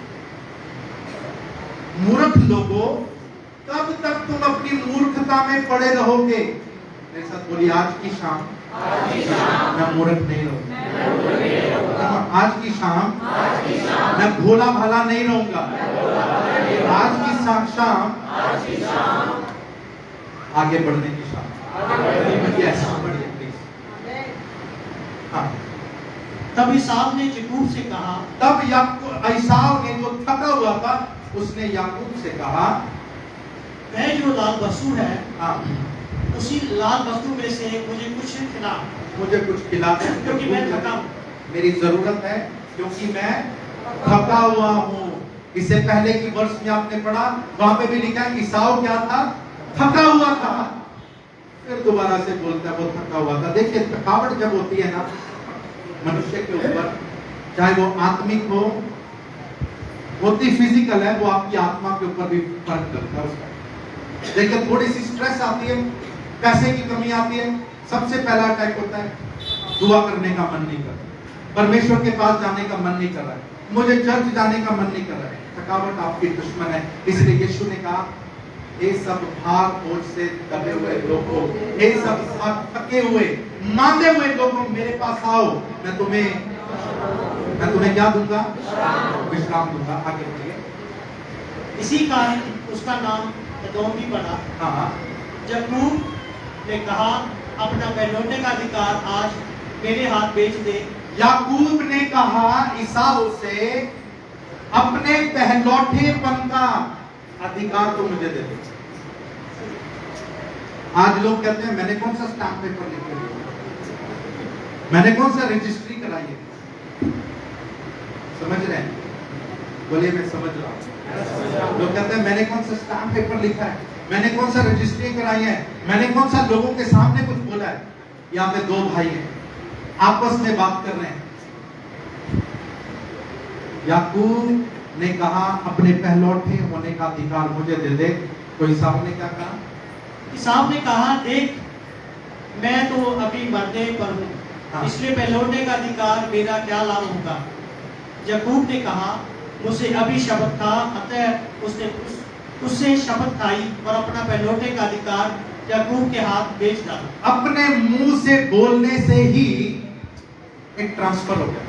मूर्ख लोगों, कब तक तुम अपनी मूर्खता में पड़े रहोगे? मेरे साथ बोलिए, आज की शाम मैं मूर्ख नहीं रहूंगा। आज की शाम मैं भोला भाला नहीं रहूंगा। आज की शाम आगे बढ़ने की शाम। Yes, बढ़िए, please। हाँ। तब ईसाव ने याकूब से कहा, तब ईसाव ने जो थका हुआ था, उसने याकूब से कहा, वह जो लाल वस्तु है, हाँ, उसी लाल वस्तु में से मुझे कुछ खिला। मुझे कुछ खिला दे, क्योंकि मैं थका हूं। मेरी जरूरत है, क्योंकि मैं थका हुआ हूँ। इससे पहले की वर्ष में आपने पढ़ा, वहां पे भी लिखा है ईसाव क्या था? थका हुआ था। फिर दोबारा से बोलता है वो थका हुआ था। देखिए, थकावट जब होती है ना मनुष्य के ऊपर, चाहे वो आत्मिक हो, होती फिजिकल है, वो आपकी आत्मा के ऊपर भी फर्क करता है उसका। देखिए, थोड़ी सी स्ट्रेस आती है, पैसे की कमी आती है, सबसे पहला अटैक होता है, दुआ करने का मन नहीं करता, परमेश्वर के पास जाने का मन नहीं कर रहा है, मुझे चर्च जाने का मन नहीं कर रहा है। थकावट आपकी दुश्मन है। इसलिए यीशु ने कहा, ये सब भार बोझ से दबे हुए लोगों, ये सब थके हुए मांदे हुए लोगों, मेरे पास आओ, मैं तुम्हें क्या दूंगा? विश्राम दूंगा। आगे बढ़िए। इसी कारण उसका नाम एदोम भी पड़ा। हाँ, याकूब ने कहा, अपना पहलौठे का अधिकार आज मेरे हाथ बेच दे। याकूब ने कहा ईसाव से, अपने पहलौठेपन का अधिकार तो मुझे दे दे। आज लोग कहते हैं, मैंने कौन सा स्टैम्प पेपर लिख के दिया, मैंने कौन सा रजिस्ट्री कराई है। समझ रहे हैं? बोलिए, मैं समझ रहा हूं। लोग कहते हैं, मैंने कौन सा स्टैम्प पेपर लिखा है, मैंने कौन सा रजिस्ट्री कराई है, मैंने कौन सा लोगों के सामने कुछ बोला है। यहाँ पे दो भाई हैं, आपस में बात कर रहे हैं। याकूब ने कहा, अपने पहलौठे होने का अधिकार मुझे दे दे। तो ईसाव ने क्या कहा? ईसाव ने कहा, देख, मैं तो अभी मरने पर हूँ, हाँ। इसलिए पहलौठे का अधिकार मेरा क्या लाभ होगा। याकूब ने कहा, मुझसे अभी शपथ था। अतः उससे शपथ खाई और अपना पहलौठे का अधिकार याकूब के हाथ बेच डाला। अपने मुंह से बोलने से ही एक ट्रांसफर हो गया।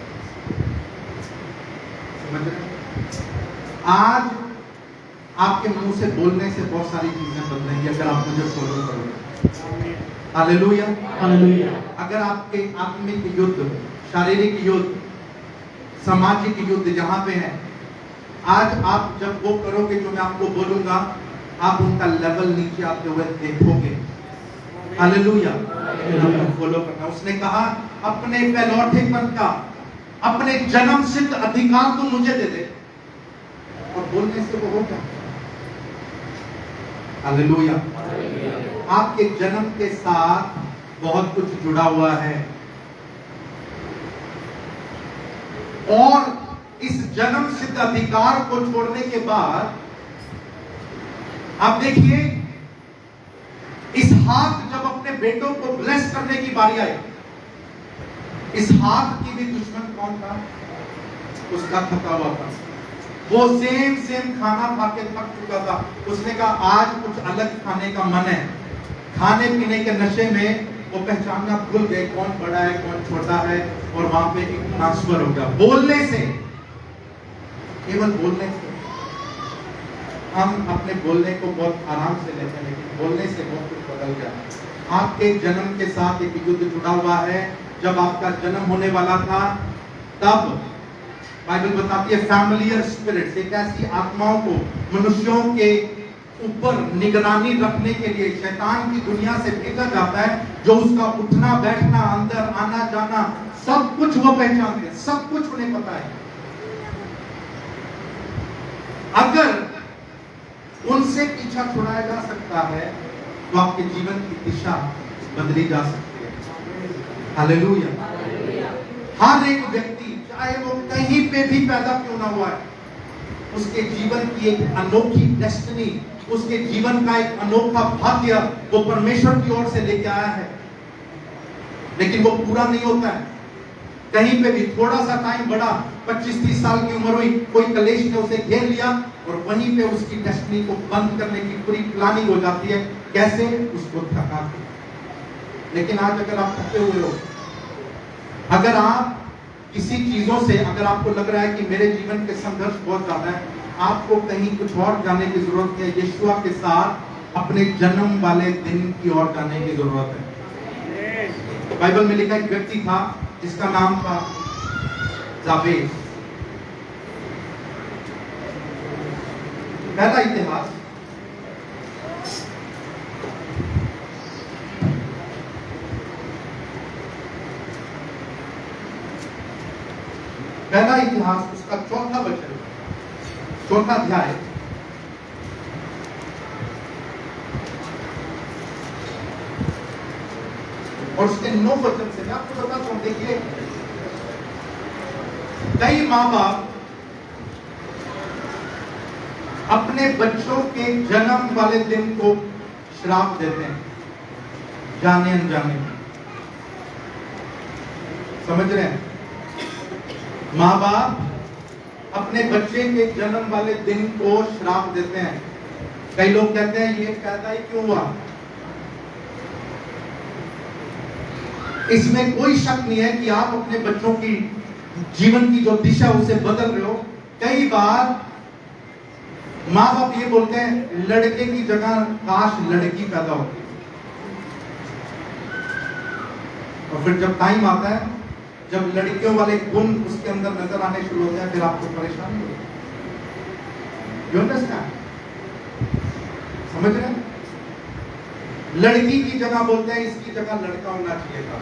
समझ रहे? आज आपके मुंह से बोलने से बहुत सारी चीजें बदलेंगी अगर आप मुझे फॉलो करोगे। Hallelujah, hallelujah. अगर आपके आत्मिक युद्ध, शारीरिक युद्ध, सामाजिक युद्ध जहां पे है, आज आप जब वो करोगे जो मैं आपको बोलूंगा, आप उनका लेवल नीचे आते हुए देखोगे। हालेलुया, फॉलो करना। उसने कहा, अपने पहलौठेपन का, अपने जन्म सिद्ध अधिकार तो मुझे दे दे, और बोलने से वो होगा। हालेलुया। आपके जन्म के साथ बहुत कुछ जुड़ा हुआ है, और इस जन्म सिद्ध अधिकार को छोड़ने के बाद आप देखिए, इस हाथ जब अपने बेटों को ब्लेस करने की बारी आई, इस हाथ की भी दुश्मन कौन था? उसका थका हुआ था। वो सेम खाना खा के थक चुका था। उसने कहा आज कुछ अलग खाने का मन है। खाने पीने के नशे में वो पहचानना भूल गए कौन बड़ा है कौन छोटा है, और वहां पे एक ट्रांसफर हो गया। बोलने से, केवल बोलने से, हम अपने बोलने को बहुत आराम से लेते हैं, लेकिन बोलने से बहुत कुछ बदल गया। आपके जन्म के साथ एक युद्ध जुड़ा हुआ है। जब आपका जन्म होने वाला था, तब बाइबल बताती है फैमिलियर स्पिरिट्स, एक ऐसी आत्माओं को मनुष्यों के ऊपर निगरानी रखने के लिए शैतान की दुनिया से भेजा जाता है, जो उसका उठना बैठना, अंदर आना जाना, सब कुछ वो पहचानते हैं, सब कुछ उन्हें पता है। अगर उनसे पीछा छुड़ाया जा सकता है तो आपके जीवन की दिशा बदली जा सकती है। हालेलुया। हर एक व्यक्ति, चाहे वो कहीं पे भी पैदा क्यों ना हुआ है, उसके जीवन की एक अनोखी डेस्टिनी, उसके जीवन का एक अनोखा भाग्य वो परमेश्वर की ओर से लेके आया है, लेकिन वो पूरा नहीं होता है। कहीं पे भी थोड़ा सा टाइम बढ़ा, 25-30 साल की उम्र हुई, कोई कलेश ने उसे घेर लिया और वहीं पे उसकी डेस्टिनी को बंद करने की पूरी प्लानिंग हो जाती है। कैसे? उसको थका के। लेकिन आज अगर आप थके हुए हो, अगर आप किसी चीजों से, अगर आपको लग रहा है कि मेरे जीवन के संघर्ष बहुत ज्यादा है, आपको कहीं कुछ और जाने की जरूरत है। यीशुआ के साथ अपने जन्म वाले दिन की ओर जाने की जरूरत है। बाइबल में लिखा एक व्यक्ति था जिसका नाम था जाबेज। पहला इतिहास उसका चौथा वचन, चौथा अध्याय, और उसके 9 वचन से मैं आपको बताता हूं। देखिए, कई माँ बाप अपने बच्चों के जन्म वाले दिन को श्राप देते हैं, जाने अनजाने। समझ रहे हैं? माँ बाप अपने बच्चे के जन्म वाले दिन को श्राप देते हैं। कई लोग कहते हैं ये पैदा ही क्यों हुआ। इसमें कोई शक नहीं है कि आप अपने बच्चों की जीवन की जो दिशा उसे बदल रहे हो। कई बार माँ बाप ये बोलते हैं लड़के की जगह काश लड़की पैदा होती, और फिर जब टाइम आता है, जब लड़कियों वाले गुण उसके अंदर नजर आने शुरू होते हैं, फिर आपको परेशानी होती है। You understand? समझ रहे हैं? लड़की की जगह बोलते हैं इसकी जगह लड़का होना चाहिए था।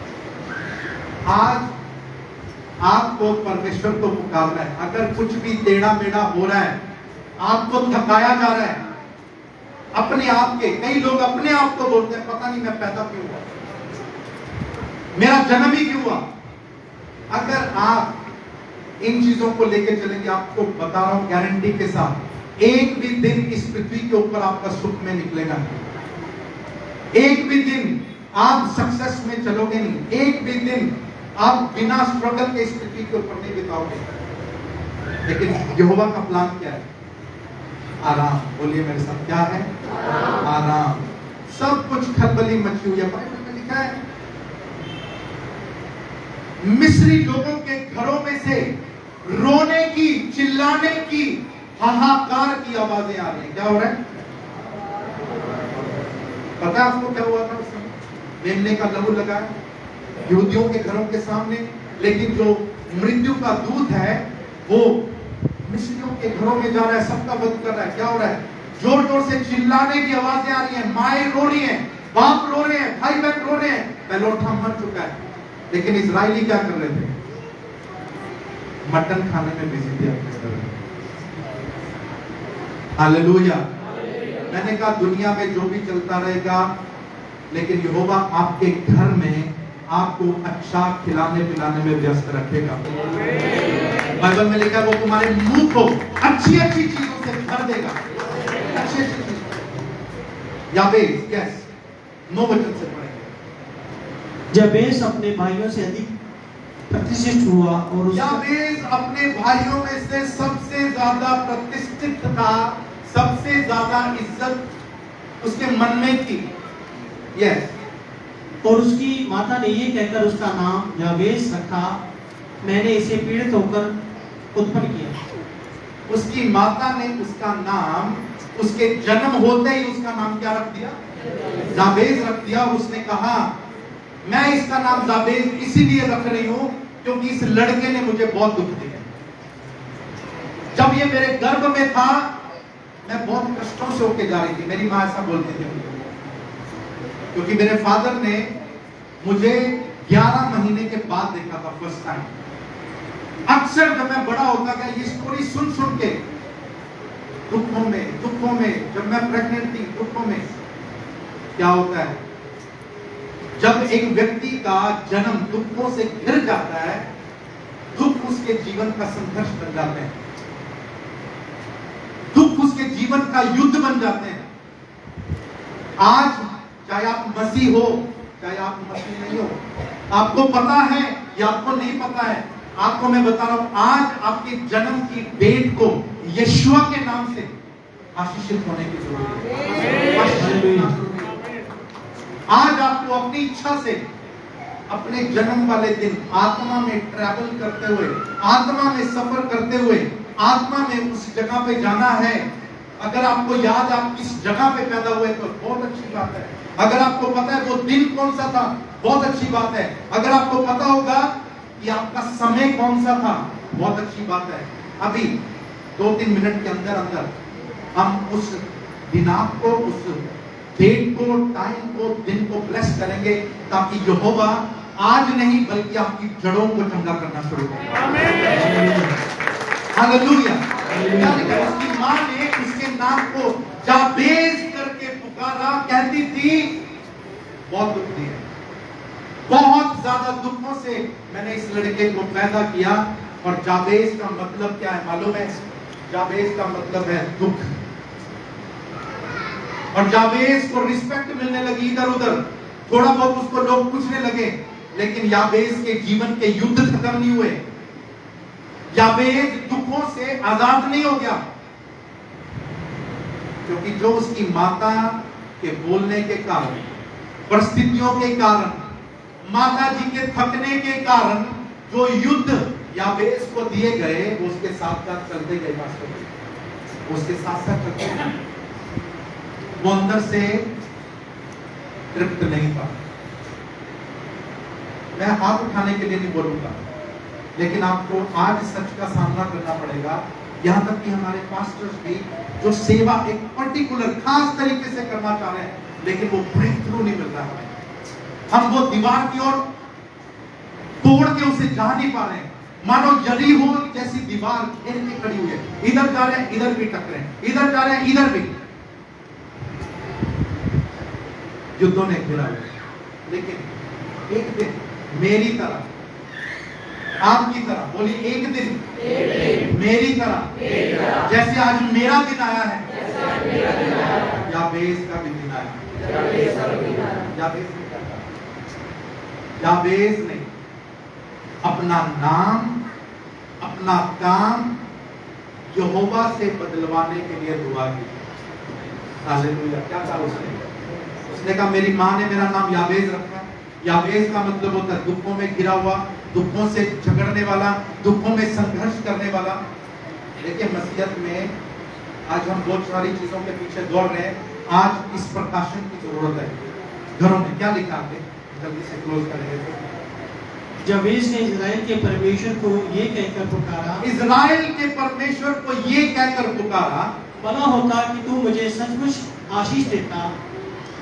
आज आपको परमेश्वर को पुकारना है। अगर कुछ भी टेढ़ा मेढ़ा हो रहा है, आपको थकाया जा रहा है अपने आप के, कई लोग अपने आप को बोलते हैं पता नहीं मैं पैदा क्यों हुआ, मेरा जन्म ही क्यों हुआ। अगर आप इन चीजों को लेकर चलेंगे, आपको बता रहा हूं गारंटी के साथ, एक भी दिन इस पृथ्वी के ऊपर आपका सुख में निकलेगा नहीं। एक भी दिन आप सक्सेस में चलोगे नहीं। एक भी दिन आप बिना स्ट्रगल के इस पृथ्वी के ऊपर नहीं बिताओगे। लेकिन यहोवा का प्लान क्या है? आराम। बोलिए मेरे साथ, क्या है? आराम। सब कुछ खलबली मची हुई है। बाइबल में लिखा है मिस्री लोगों के घरों में से रोने की, चिल्लाने की, हाहाकार की आवाजें आ रही हैं। क्या हो रहा है? पता है आपको क्या हुआ था उस समय? मेमने का लहू लगा यहूदियों के घरों के सामने, लेकिन जो मृत्यु का दूत है वो मिस्रियों के घरों में जा रहा है, सबका वध कर रहा है। क्या हो रहा है? जोर जोर से चिल्लाने की आवाजें आ रही हैं, माएं रो रही हैं, बाप रो रहे हैं, भाई बहन रो रहे हैं। पहलौठा मर चुका है, लेकिन इजरायली क्या कर रहे थे? मटन खाने में बिजी थे अपने घर में। हालेलुया। मैंने कहा दुनिया में जो भी चलता रहेगा, लेकिन यहोवा आपके घर में आपको अच्छा खिलाने पिलाने में व्यस्त रखेगा। बाइबल में लिखा है वो तुम्हारे मुंह को अच्छी अच्छी चीजों से भर देगा। अच्छी अच्छी चीज। याबेस, यस, 9 वचन से पढ़ेंगे। जबेस अपने भाइयों से अधिक प्रतिष्ठित हुआ और उसका याबेस अपने भाइयों में से सबसे ज्यादा प्रतिष्ठित था, सबसे ज्यादा इज्जत उसके मन में थी। यस, और उसकी माता ने ये कहकर उसका नाम याबेस रखा, मैंने इसे पीड़ित होकर उत्पन्न किया। उसकी माता ने उसका नाम, उसके जन्म होते ही उसका नाम क्या रख दिया? जाबेज रख दिया। उसने कहा मैं इसका नाम जाबेज इसीलिए रख रही हूं क्योंकि इस लड़के ने मुझे बहुत दुख दिया। जब ये मेरे गर्भ में था मैं बहुत कष्टों से होके जा रही थी, मेरी माँ ऐसा बोलती थी, क्योंकि मेरे फादर ने मुझे 11 महीने के बाद देखा था फर्स्ट टाइम। अक्सर जब मैं बड़ा होता गया ये स्टोरी सुन सुन के दुखों में, जब मैं प्रेग्नेंट थी दुखों में। क्या होता है जब एक व्यक्ति का जन्म दुखों से घिर जाता है, दुख उसके जीवन का संघर्ष बन जाते हैं, दुख उसके जीवन का युद्ध बन जाते हैं। आज चाहे आप मसीह हो चाहे आप मसीह नहीं हो, आपको पता है या आपको नहीं पता है, आपको मैं बता रहा हूं, आज आपके जन्म की डेट को यीशुआ के नाम से आशीषित होने की जरूरत है। आज आपको अपनी इच्छा से अपने जन्म वाले दिन आत्मा में ट्रैवल करते हुए, आत्मा में सफर करते हुए, आत्मा में उस जगह पे जाना है। अगर आपको याद आप किस जगह पे पैदा हुए तो बहुत अच्छी बात है। अगर आपको पता है वो दिन कौन सा था, बहुत अच्छी बात है। अगर आपको पता होगा कि आपका समय कौन सा था, बहुत अच्छी बात है। अभी 2-3 मिनट के अंदर अंदर हम उस दिनांक को, उस डेट को, टाइम को, दिन को ब्लेस करेंगे ताकि यहोवा आज नहीं बल्कि आपकी जड़ों को चंगा करना शुरू करे। हालेलुया। उसकी माँ ने उसके नाम को जाबेज करके पुकारा, कहती थी बहुत दुख दिए, बहुत ज्यादा दुखों से मैंने इस लड़के को पैदा किया। और जाबेज का मतलब क्या है मालूम है? जाबेज का मतलब है दुख। और जाबेज को रिस्पेक्ट मिलने लगी इधर उधर, थोड़ा बहुत उसको लोग पूछने लगे, लेकिन याबेज के जीवन के युद्ध खत्म नहीं हुए। याबेज दुखों से आजाद नहीं हो गया, क्योंकि जो उसकी माता के बोलने के कारण, परिस्थितियों के कारण, माता जी के थकने के कारण जो युद्ध याबेज को दिए गए वो उसके साथ साथ चलते गए। मास्टर उसके साथ साथ चलते गए, वो अंदर से तृप्त नहीं था। मैं हाथ उठाने के लिए नहीं बोलूंगा, लेकिन आपको आज सच का सामना करना पड़ेगा। यहां तक कि हमारे पास्टर्स भी जो सेवा एक पर्टिकुलर खास तरीके से करना चाह रहे हैं, लेकिन वो ब्रेक थ्रू नहीं मिल रहा है। हम वो दीवार की ओर तोड़ के उसे जा नहीं पा रहे हैं। मानो यरीहो जैसी दीवार घेर के खड़ी हुई है, इधर जा रहे हैं इधर भी टकरे, इधर जा रहे हैं इधर भी, युद्धों ने घेरा हुआ। लेकिन एक दिन मेरी तरह, आपकी तरह, बोली एक दिन मेरी तरह, जैसे आज मेरा दिन आया है, याबेज का भी दिन आया। याबेज ने अपना नाम, अपना काम यहोवा से बदलवाने के लिए दुआ की। हालेलुया। क्या कहा उसने? उसने कहा मेरी माँ ने मेरा नाम याबेज रखा। याबेज का मतलब होता है दुखों में घिरा हुआ, दुखों से झगड़ने वाला, दुखों में संघर्ष करने वाला। देखिए मसीहत में आज हम बहुत सारी चीजों के पीछे दौड़ रहे हैं। आज इस प्रकाशन की जरूरत है। घरों में क्या लिखा है? जल्दी से क्लोज करेंगे। जाबेज ने इजराइल के परमेश्वर को ये कहकर पुकारा, इजराइल के परमेश्वर को ये कहकर पुकारा, भला होता कि तू मुझे सचमुच आशीष देता।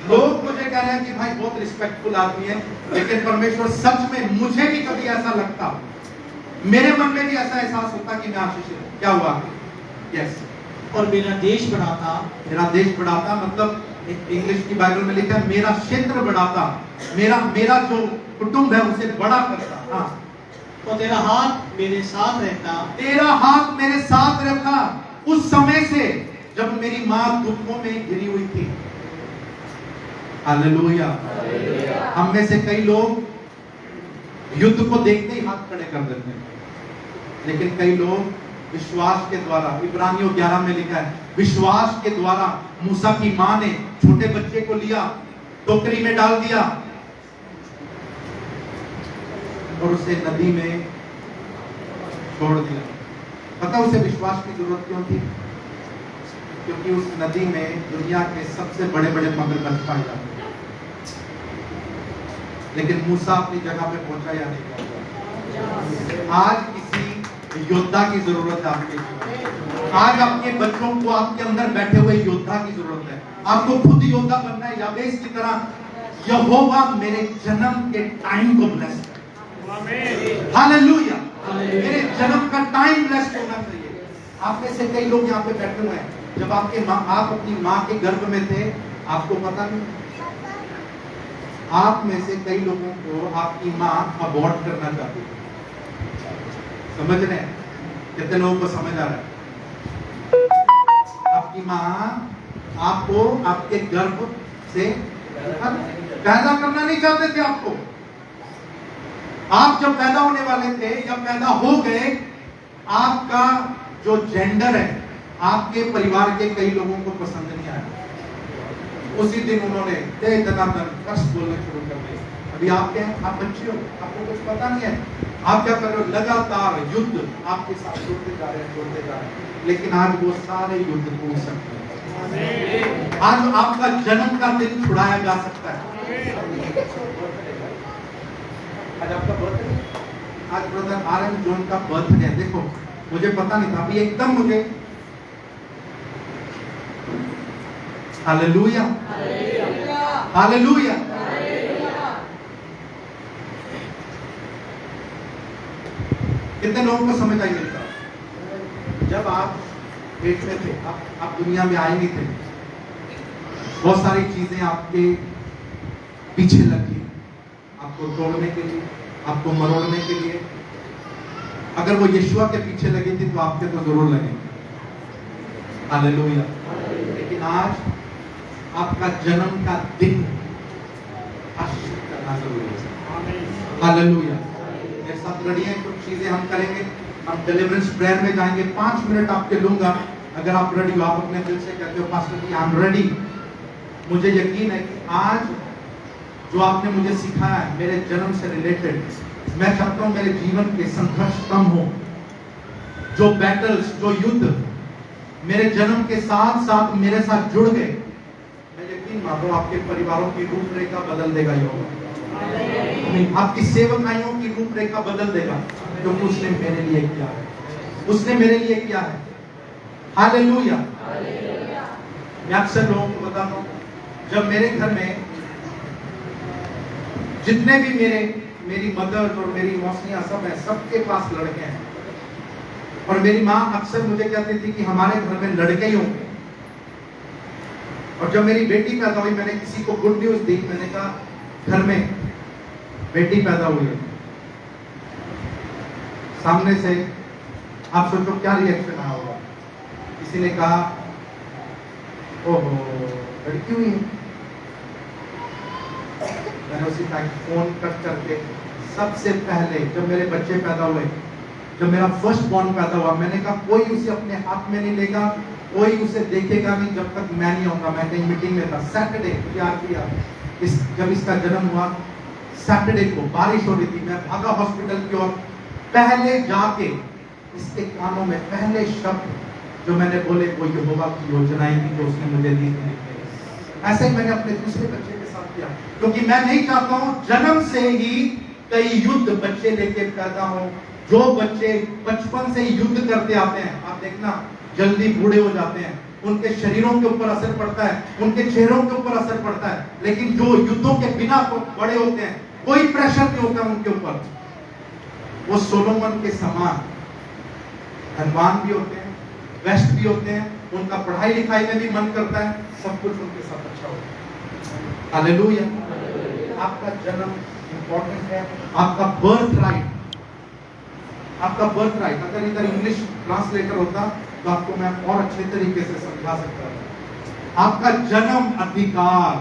लोग मुझे कह रहे हैं कि भाई बहुत रिस्पेक्टफुल आदमी है, लेकिन परमेश्वर सच में मुझे भी कभी ऐसा लगता, मेरे मन में भी ऐसा एहसास होता कि मैं आशीषित हूं। क्या हुआ? यस। और मेरा देश बढ़ाता। मेरा देश बढ़ाता मतलब इंग्लिश की बाइबल में लिखा है मेरा क्षेत्र बढ़ाता, मेरा जो कुटुंब है उसे बड़ा करता। हाँ। तो तेरा हाथ मेरे साथ रहता। तेरा हाथ मेरे साथ रहता उस समय से जब मेरी माँ दुखों में घिरी हुई थी। हालेलुया। हम में से कई लोग युद्ध को देखते ही हाथ खड़े कर देते हैं। लेकिन कई लोग विश्वास के द्वारा, इब्रानियों 11 में लिखा है, विश्वास के द्वारा मूसा की मां ने छोटे बच्चे को लिया, टोकरी में डाल दिया और उसे नदी में छोड़ दिया। पता उसे विश्वास की जरूरत क्यों थी? क्योंकि उस नदी में दुनिया के सबसे बड़े बड़े मगरमच्छ पाए जाते हैं। लेकिन मूसा अपनी जगह पे पहुंचा या नहीं पहुंचा? आज किसी योद्धा की जरूरत है आपके जीवन। आज आपके बच्चों को आपके अंदर बैठे हुए योद्धा की जरूरत है। आपको खुद योद्धा बनना है। याबेस की तरह यहोवा मेरे जन्म के टाइम को ब्लेस करे। हालेलुया। मेरे जन्म का टाइम ब्लेस्ड होना चाहिए। आप में से कई लोग यहाँ पे बैठे हुए हैं, जब आप अपनी माँ के गर्भ में थे, आपको पता नहीं। आप में से कई लोगों को आपकी माँ अबॉर्ट करना चाहती थी। समझ रहे हैं? कितने लोगों को समझ आ रहा है? आपकी माँ आपको आपके गर्भ से पैदा करना नहीं चाहते थे। आपको, आप जब पैदा होने वाले थे या पैदा हो गए, आपका जो जेंडर है आपके परिवार के कई लोगों को पसंद नहीं आया। उसी दिन उन्होंने कष्ट बोलने शुरू कर दिए। अभी आप क्या हैं? आप बच्चे हो, आपको कुछ पता नहीं है। आप क्या कर रहे हो? लगातार युद्ध आपके साथ जुड़ते जा रहे हैं। लेकिन आज वो सारे युद्ध टूट सकते हैं। आज आपका जन्म का दिन छुड़ाया जा सकता है। आज आपका बर्थडे, आज ब्रदर आरएम जॉन का बर्थडे है। देखो, मुझे पता नहीं था, अभी एकदम मुझे हालेलुया हालेलुया। कितने लोगों को समझ आई मेरी बात? जब आप पेट में थे, आप दुनिया में आए नहीं थे, बहुत सारी चीजें आपके पीछे लगी, आपको तोड़ने के लिए, आपको मरोड़ने के लिए। अगर वो यीशुआ के पीछे लगी थी तो आपके तो जरूर लगेंगे। हालेलुया। लेकिन आज आपका जन्म का दिन आशीष करना जरूरी है। हालेलुया। मेरे साथ लड़िए, कुछ चीजें हम करेंगे। हम डिलीवरेंस प्रेयर में जाएंगे। 5 मिनट आपके लूंगा। अगर आप रेडी हो, आप अपने दिल से कहते हो pastor ji I am ready. मुझे यकीन है कि आज जो आपने मुझे सिखाया है मेरे जन्म से रिलेटेड, मैं चाहता हूं मेरे जीवन के संघर्ष कम हो। जो बैटल्स, जो युद्ध मेरे जन्म के साथ साथ मेरे साथ जुड़ गए, मैं यकीन मानता हूं आपके परिवारों की रूपरेखा बदल देगा। यहोवा आपकी सेवकाइयों की रूपरेखा बदल देगा, क्योंकि उसने मेरे लिए किया है। उसने मेरे लिए किया है। हालेलुया। मैं अक्सर लोगों को बताता हूं, जब मेरे घर में जितने भी मेरी मदर और मेरी मौसियां सब हैं, सबके पास लड़के हैं। और मेरी माँ अक्सर मुझे कहती थी कि हमारे घर में लड़के ही होंगे। और जब मेरी बेटी पैदा हुई, मैंने किसी को गुड न्यूज दी। मैंने कहा घर में बेटी पैदा हुई है। सामने से आप सोचो क्या रिएक्शन आया होगा। किसी ने कहा ओहो लड़की हुई है। मैंने उसी टाइम फोन कट करके, सबसे पहले जब मेरे बच्चे पैदा हुए, जब मेरा फर्स्ट बॉर्न पैदा हुआ, मैंने कहा कोई उसे अपने हाथ में नहीं लेगा, कोई उसे देखेगा नहीं जब तक मैं नहीं आऊंगा। मैं कहीं मीटिंग में था, सैटरडे याद किया, जब इसका जन्म हुआ, सैटरडे को बारिश हो रही थी। मैं भागा हॉस्पिटल की ओर, पहले जाके इसके कानों में पहले शब्द जो मैंने बोले वो यहोवा की योजनाएं थी जो उसने मुझे दी थी। ऐसे ही मैंने अपने दूसरे बच्चे के साथ किया, क्योंकि मैं नहीं चाहता हूं जन्म से ही कई युद्ध बच्चे लेके पैदा हो। जो बच्चे बचपन से ही युद्ध करते आते हैं, आप देखना जल्दी बूढ़े हो जाते हैं, उनके शरीरों के ऊपर असर पड़ता है, उनके चेहरों के ऊपर असर पड़ता है। लेकिन जो युद्धों के बिना बड़े होते हैं, कोई प्रेशर नहीं होता उनके ऊपर, वो सोलोमन के समान धनवान भी होते हैं, बेस्ट भी होते हैं, उनका पढ़ाई लिखाई में भी मन करता है, सब कुछ उनके साथ अच्छा होता है। हालेलुया। आपका जन्म इंपॉर्टेंट है, आपका बर्थ राइट, आपका बर्थ राइट। अगर इधर इंग्लिश ट्रांसलेटर होता तो आपको मैं और अच्छे तरीके से समझा सकता था। आपका जन्म अधिकार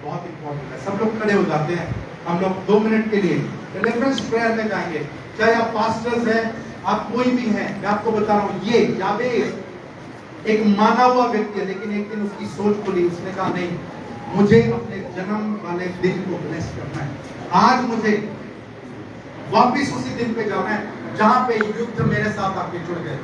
बहुत इंपॉर्टेंट है। सब लोग खड़े हो जाते हैं, हम लोग 2 मिनट के लिए डिलीवरेंस प्रेयर में जाएंगे, चाहे आप पास्टर्स हैं, आप कोई भी हैं, मैं आपको बता रहा हूं, ये याबेस एक माना हुआ व्यक्ति है, लेकिन एक दिन उसकी सोच खुली, उसने कहा नहीं, मुझे अपने जन्म वाले दिन को ब्लेस करना है। आज मुझे वापिस उसी दिन पे जाना है जहां पे युद्ध मेरे साथ आके जुड़ गए।